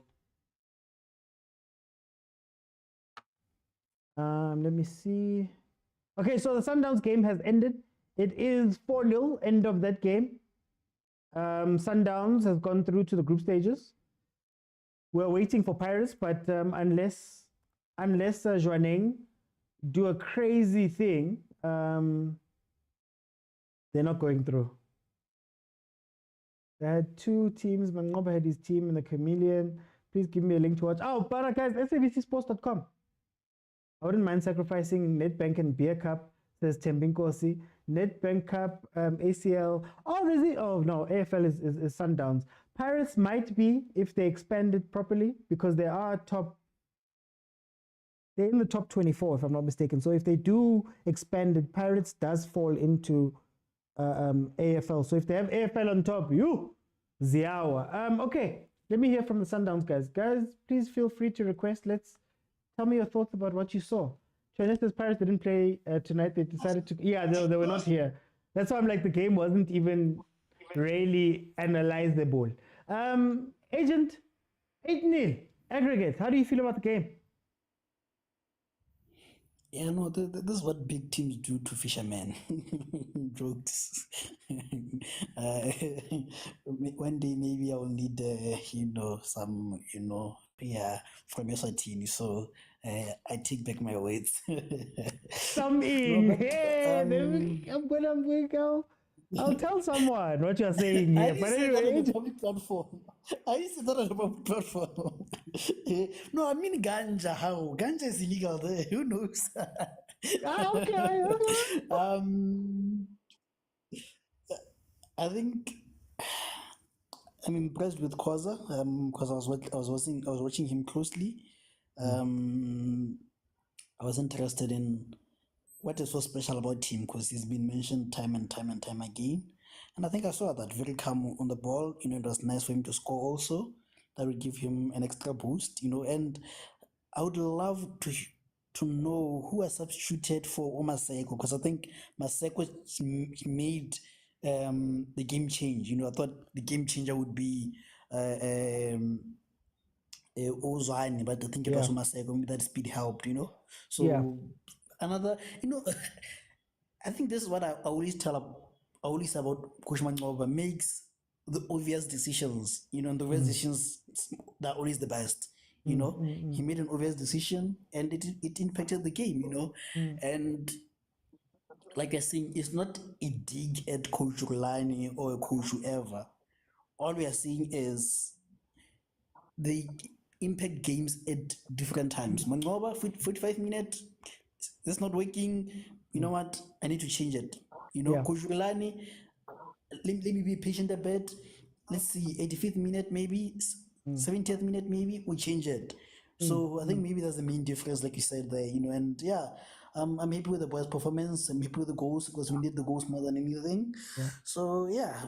Let me see. Okay, so the Sundowns game has ended. It is 4-0, end of that game. Sundowns has gone through to the group stages. We're waiting for Paris, but unless Jwaneng do a crazy thing, they're not going through. They had two teams. Mangoba had his team in the Chameleon. Please give me a link to watch. Oh, but guys, sabcsports.com. I wouldn't mind sacrificing Nedbank and Beer Cup, says Tembinkosi. Nedbank Cup, ACL. Oh, there's it. Oh, no, AFL is Sundowns. Paris might be if they expand it properly, because they are they're in the top 24, if I'm not mistaken. So if they do expand it, Pirates does fall into AFL. So if they have AFL on top, Ziawa. Okay, let me hear from the Sundowns guys. Guys, please feel free to request. Tell me your thoughts about what you saw. Chinese Pirates didn't play tonight. They decided to. Yeah, they were not here. That's why I'm like, the game wasn't even really analyzable. Agent, 8-0 aggregate. How do you feel about the game? Yeah, no, this is what big teams do to fishermen. Jokes. One day maybe I will need, some, from your team. So I take back my words. I'm gonna go. I'll tell someone what you're saying here. But anyway, public platform. I used to that on a public platform. No, I mean ganja. How ganja is illegal there? Who knows? Okay. I think I'm impressed with Khoza because I was watching him closely. I was interested in what is so special about him, because he's been mentioned time and time again. And I think I saw that very calm on the ball. It was nice for him to score also. That would give him an extra boost, and I would love to know who I substituted for Maseko, because I think Maseko made the game change. I thought the game changer would be Ozani, but I think it was Maseko. That speed helped, So another, I think this is what I always tell always about Coach Mangoba makes the obvious decisions, and the obvious decisions that are always the best. He made an obvious decision and it impacted the game, and like I saying, it's not a dig at Coach Rulani or Coach whoever. All we are seeing is they impact games at different times. Mangoba, 45 minutes, that's not working. You know what? I need to change it. Coach Rulani, let me be patient a bit. Let's see, 85th minute maybe, 70th minute maybe, we change it. So I think maybe that's the main difference, like you said there, and yeah, I'm happy with the boys' performance. I'm happy with the goals because we need the goals more than anything. So yeah,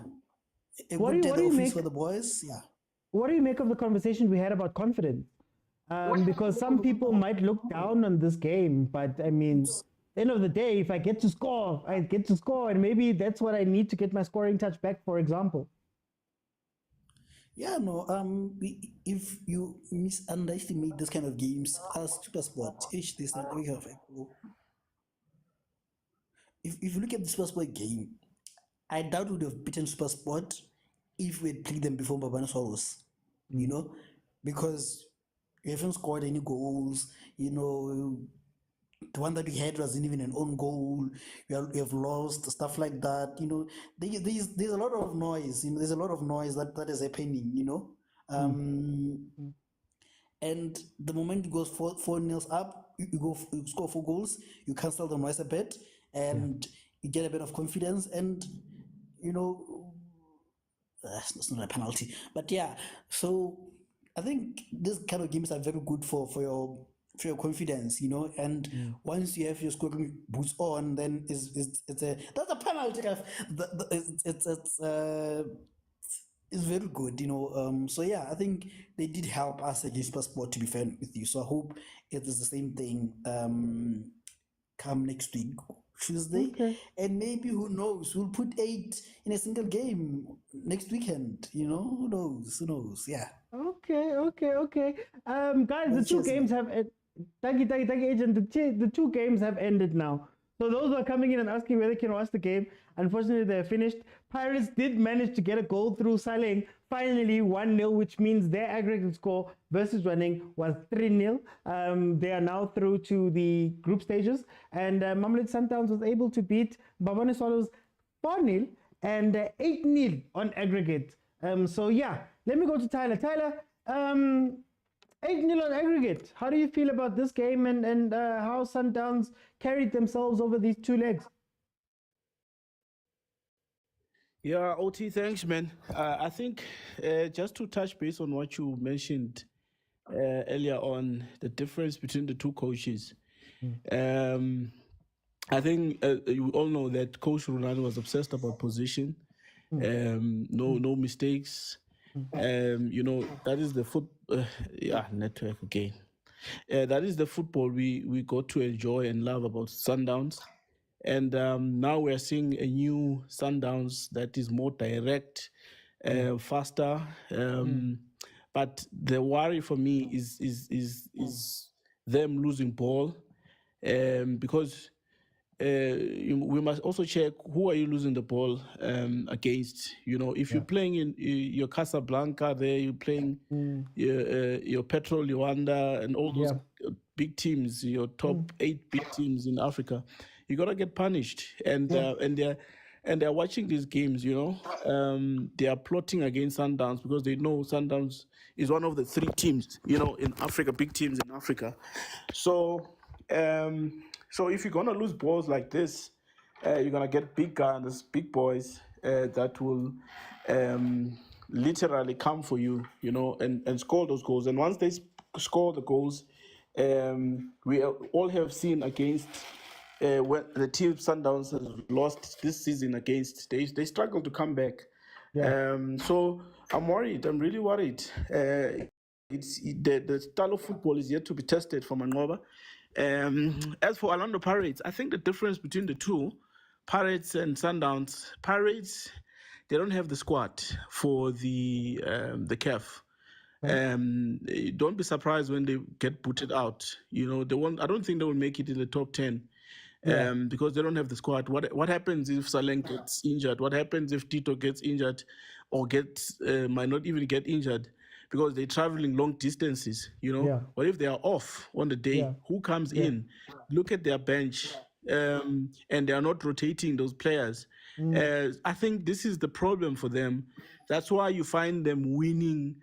a good day office for the boys. Yeah. What do you make of the conversation we had about confidence? Because some people might look down on this game, but I mean, at the end of the day, if I get to score, I get to score, and maybe that's what I need to get my scoring touch back, for example. Yeah, no. If you underestimate this kind of games as supersport, if you look at the supersport game, I doubt we would have beaten supersport if we had played them before Mbabane Swallows, because we haven't scored any goals. The one that we had wasn't even an own goal. We have lost, stuff like that. There's a lot of noise. There's a lot of noise that is happening. And the moment it goes 4-0 up, you score 4 goals. You cancel the noise a bit, and you get a bit of confidence. And that's not a penalty, but yeah. So I think these kind of games are very good for your confidence, and once you have your scoring boots on, then that's a penalty. It's very good, So yeah, I think they did help us against Passport, to be fair with you. So I hope it is the same thing come next week, Tuesday, and maybe who knows, we'll put 8 in a single game next weekend. Who knows? Yeah. Okay. Guys, the two games have. Thank you, agent. The 2 games have ended now. So those who are coming in and asking whether they can watch the game, unfortunately they're finished. Pirates did manage to get a goal through Zamalek, finally 1-0, which means their aggregate score versus Jwaneng was 3-0. They are now through to the group stages, and Mamelodi Sundowns was able to beat Mbabane Swallows 4-0 and 8-0 on aggregate. So yeah, let me go to Tyler. Tyler, 8-0 on aggregate. How do you feel about this game and how Sundowns carried themselves over these 2 legs? Yeah, OT, thanks, man. I think just to touch base on what you mentioned earlier on, the difference between the 2 coaches. I think you all know that Coach Rulani was obsessed about position, no mistakes. That is the network again. That is the football we got to enjoy and love about Sundowns. And now we're seeing a new Sundowns that is more direct, faster. But the worry for me is them losing ball, because we must also check who are you losing the ball against. If you're playing in your Casablanca, there you're playing your Petrol Luanda and all those big teams, your top 8 big teams in Africa, you gotta get punished. And they're watching these games. They are plotting against Sundowns because they know Sundowns is one of the 3 teams, in Africa, big teams in Africa. So if you're gonna lose balls like this, you're gonna get big guys, big boys that will literally come for you, and score those goals. And once they score the goals, we all have seen against when the team Sundowns has lost this season against, they struggle to come back. So I'm worried. I'm really worried. The style of football is yet to be tested for Mangoba. As for Orlando Pirates, I think the difference between the 2, Pirates and Sundowns, Pirates, they don't have the squad for the CAF. Don't be surprised when they get booted out. They won't. I don't think they will make it in the top 10. because they don't have the squad. What happens if Saleng gets injured? What happens if Tito gets injured or might not even get injured because they're traveling long distances, you know? Yeah. What if they are off on the day? Yeah. Who comes in? Look at their bench, and they are not rotating those players. I think this is the problem for them. That's why you find them winning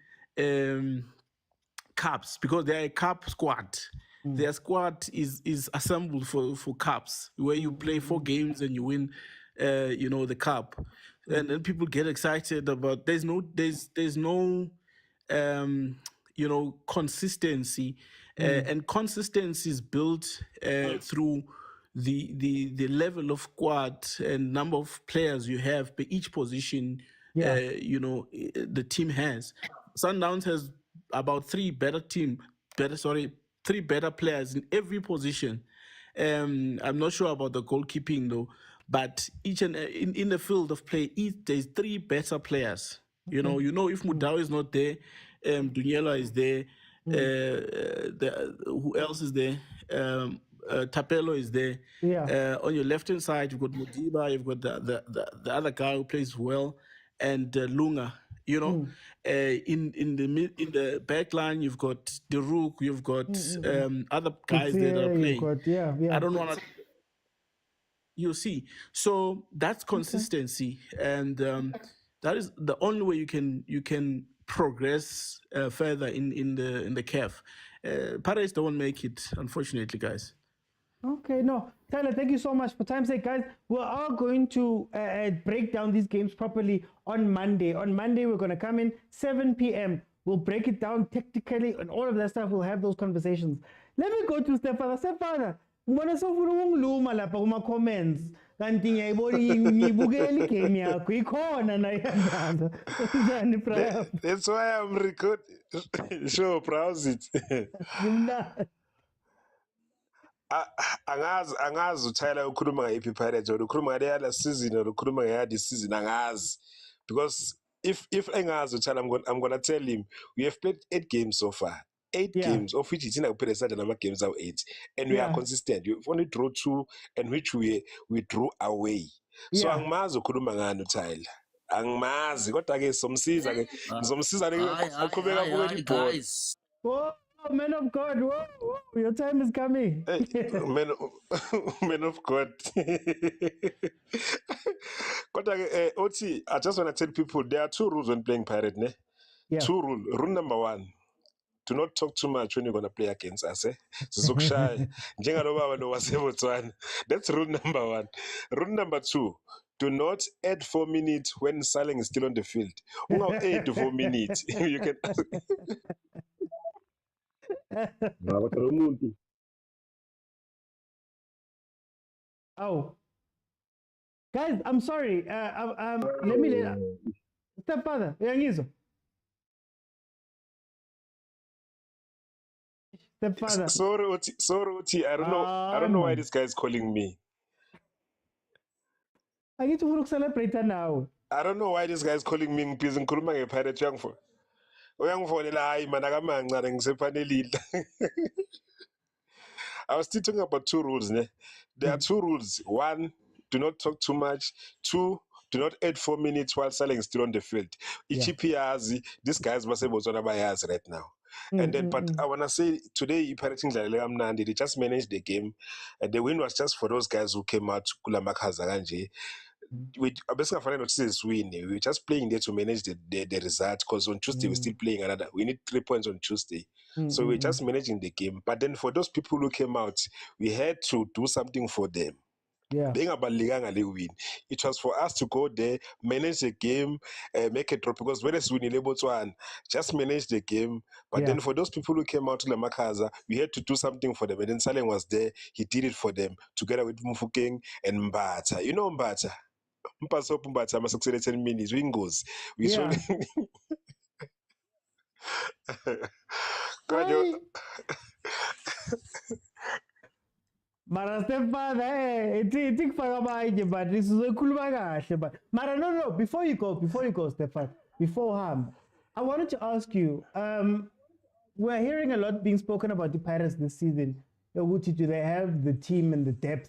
cups, because they're a cup squad. Their squad is assembled for cups, where you play 4 games and you win, the cup, and then people get excited about. There's no consistency, and consistency is built through the level of squad and number of players you have per each position. The team has. Sundowns has about 3 better players in every position. I'm not sure about the goalkeeping though, but each and in the field of play, there's 3 better players. You know, if Mudau is not there, Dunyela is there. Who else is there? Tapelo is there. On your left hand side, you've got Modiba, you've got the other guy who plays well, and Lunga. In the back line, you've got Deruk, you've got other guys that are playing. I don't want to. You see, so that's consistency, and that is the only way you can progress further in the CAF. Pirates don't make it, unfortunately, guys. Okay, no, Tyler, thank you so much. For time's sake, guys, we are going to break down these games properly on Monday. On Monday, we're going to come in 7 p.m. We'll break it down technically and all of that stuff. We'll have those conversations. Let me go to Stepfather. Stepfather, ngibona sofuna ukungiluma lapha kuma comments. Kanti ngiyayibona ngibukela igame yakho ikhona nayo. That's why I'm recording. Sure, browse it. Angazi uTyler ukhuluma ngayiphi Pirates or ukhuluma ngale yala season or ukhuluma ngaya this season, angazi, because if engazi uTyler, I'm gonna tell him we have played 8 games so far. 8 games, of which it's in a period number games are 8, and we are consistent. We've only draw 2, and which we drew away. So angimazi ukhuluma ngani uTyler, angimazi kodwa ke somsiza aqhubeka buke ibhola. Whoa, man of God, whoa, your time is coming. Hey, man of God. Oti, I just want to tell people there are 2 rules when playing Pirate, ne? 2 rules. Rule number 1. Do not talk too much when you're going to play against us. That's rule number 1. Rule number 2. Do not add 4 minutes when Saleng is still on the field. 8 to 4 minutes. You can. Oh, guys, I'm sorry. Let me Stepfather, Stepfather. Sorry, Oti. I don't know why this guy is calling me. I need to celebrate now. I don't know why this guy is calling me. Please, ngikhuluma ngePirate yangfo. Uyangifonela hayi mana kamancane ngisefanelile. I was still talking about 2 rules, ne? There are 2 rules. 1, do not talk too much. 2, do not add 4 minutes while Saleng is still on the field. Ichipiazi, these guys must have Botswana bias right now. And then, but I want to say today, they just managed the game. And the win was just for those guys who came out. We basically notice win. We're just playing there to manage the result, because on Tuesday we're still playing another. We need 3 points on Tuesday. So we're just managing the game. But then for those people who came out, we had to do something for them. Being about win, it was for us to go there, manage the game, make a drop, because when it's winning Botswana, just manage the game. But then for those people who came out to Lamakaza, we had to do something for them. And then Saleng was there, he did it for them, together with Mufukeng and Mbata. You know Mbata? Mbata must succeed 10 minutes. Wingos. We saw. Mara Stepfather, it's but this is a cool bagash. But Mara, no, before you go, Stepfather, beforehand, I wanted to ask you, we're hearing a lot being spoken about the Pirates this season. Do they have the team and the depth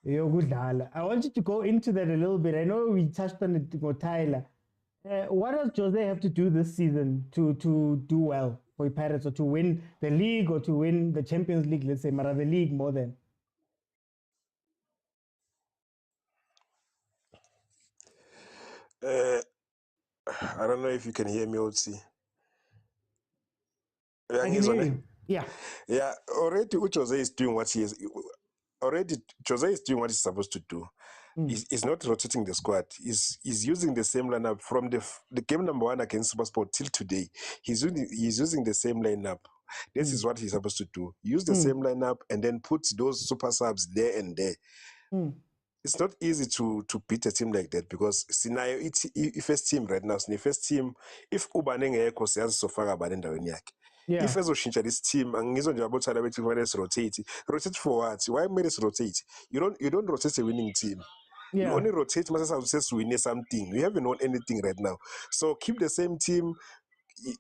yokudlala. I want you to go into that a little bit. I know we touched on it with Tyler. What does Jose have to do this season to do well for Pirates, or to win the league, or to win the Champions League, let's say, Mara the league more than? I don't know if you can hear me, Otsi. I can hear you. Yeah. Yeah, already Jose is doing what he is. Already Jose is doing what he's supposed to do. He's not rotating the squad. He's using the same lineup from the game number 1 against Supersport till today. He's using the same lineup. This is what he's supposed to do. Use the same lineup and then put those super subs there and there. It's not easy to beat a team like that, because scenario first team right now, first team, if Mbabane ngekho siyazisofaka bani endaweni yakhe. If ezoshintsha this team, angizwa nje abothala bethi kufanele rotate for what? Why made us rotate? You don't rotate a winning team. You only rotate mase win something. We haven't won anything right now. So keep the same team.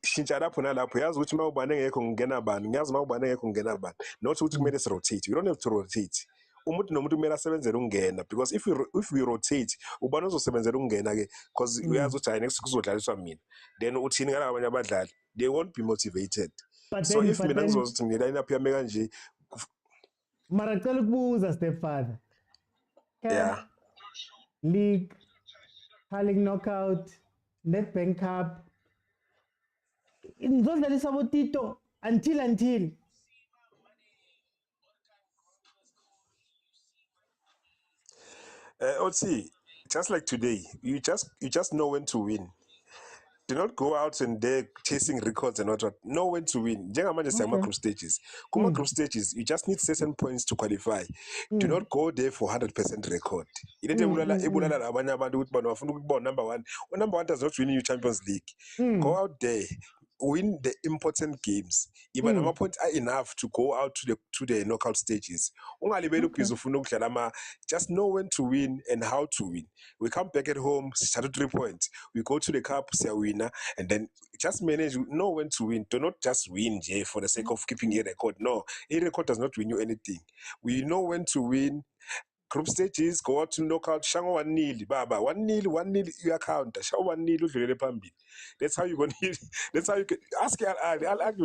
Shintsha lapho nalapho, yazi ukuthi Mbabane ngekho ngena bani, ngiyazi Mbabane ngekho ngena bani. Not ukuthi kumele rotate. You don't have to rotate. Umuntu nomuntu kumele asebenzele ukungena, because if we rotate, ubani ozosebenzela ukungena ke, because uyazi ukuthi next kuzodlaliswa mina. Then uthini ngala abanye abadlali, they won't be motivated. So if mina ngizothi ngiline up yami kanje, mara cela ukubuza stepfather. Yeah. League, League knockout, Nedbank Cup. Ngizodlalisa botito until Otsi, just like today, you just know when to win. Do not go out and there chasing records and what. Know when to win. Njengamanje siyama group stages. Kuma group stages, you just need certain points to qualify. Do not go there for 100% record. Ibulala abanye abantu ukuthi bana bafuna ukubona number 1. Number 1 does not win you Champions League. Go out there, win the important games. Even ama points are enough to go out to the knockout stages. Ungalibeli ukuzofuna ukudlala just know when to win and how to win. We come back at home, start 3 points. We go to the cup, see a winner, and then just manage, know when to win. Do not just win, Jay, for the sake of keeping a record. No, a record does not win you anything. We know when to win. Group stages, go out to knockout, shango 1-0, baba, 1-0, you account, shango 1-0, udlulele phambili. That's how you gonna hit. That's how you can ask Ahly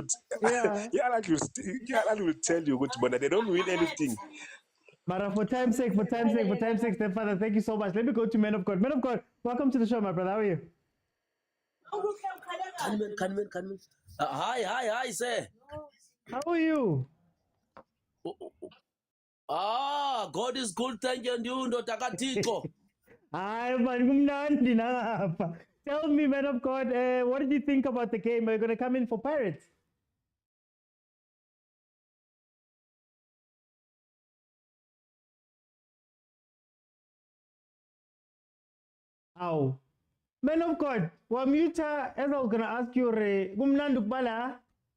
will tell you but they don't win anything. But for time's sake, stepfather, thank you so much. Let me go to Man of God. Man of God, welcome to the show, my brother. How are you? Hi, sir. How are you? God is good, thank you, and you, Ndotakatiko. Hi, man. Tell me, Man of God, what did you think about the game? Are you going to come in for Pirates? Ow. Man of God, Wamuta, as I was going to ask you,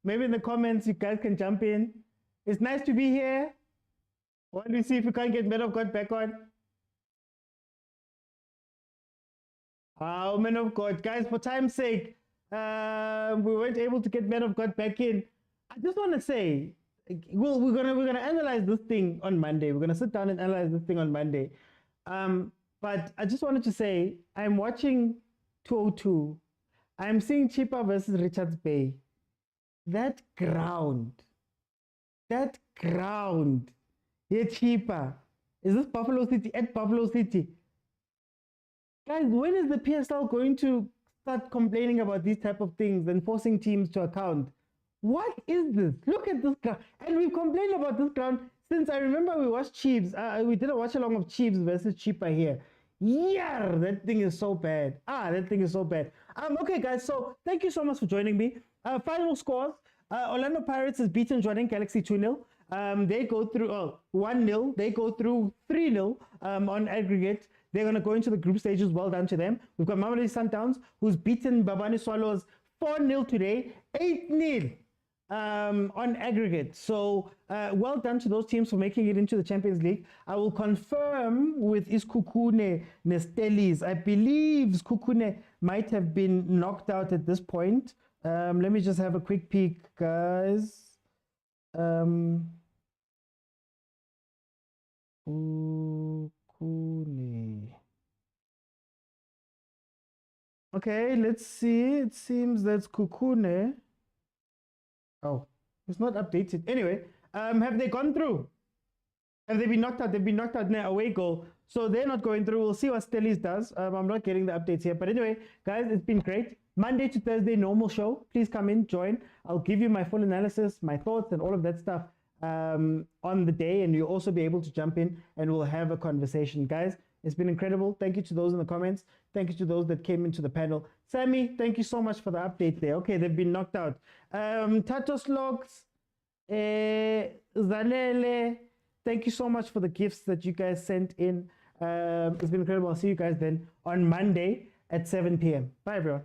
maybe in the comments you guys can jump in. It's nice to be here. Want to see if we can get Man of God back on? Oh, Man of God. Guys, for time's sake, we weren't able to get Man of God back in. I just want to say, well, we're gonna analyze this thing on Monday. We're gonna sit down and analyze this thing on Monday. But I just wanted to say, I'm watching 202. I'm seeing Chippa versus Richards Bay. That ground. Yeah, Chippa. Is this Buffalo City? At Buffalo City. Guys, when is the PSL going to start complaining about these type of things and forcing teams to account? What is this? Look at this ground. And we've complained about this ground since I remember we watched Chiefs. We did a watch along of Chiefs versus Chippa here. Yeah, that thing is so bad. That thing is so bad. Okay, guys, so thank you so much for joining me. Final scores. Orlando Pirates has beaten Jwaneng Galaxy 2-0. They go through 1-0. They go through 3-0 on aggregate. They're going to go into the group stages. Well done to them. We've got Mamelodi Sundowns, who's beaten Mbabane Swallows 4-0 today, 8-0 on aggregate. So well done to those teams for making it into the Champions League. I will confirm with Iskukune Nestelis. I believe Iskukune might have been knocked out at this point. Let me just have a quick peek, guys. Ooh. Okay, let's see. It seems that's Kukune. Oh, it's not updated. Anyway, have they gone through? Have they been knocked out? They've been knocked out in their away goal. So they're not going through. We'll see what Stellies does. I'm not getting the updates here. But anyway, guys, it's been great. Monday to Thursday, normal show. Please come in, join. I'll give you my full analysis, my thoughts, and all of that stuff on the day. And you'll also be able to jump in and we'll have a conversation. Guys, it's been incredible. Thank you to those in the comments. Thank you to those that came into the panel. Sammy, thank you so much for the update there. Okay, they've been knocked out. Tatos Logs, Zanele, thank you so much for the gifts that you guys sent in. It's been incredible. I'll see you guys then on Monday at 7 p.m. Bye, everyone.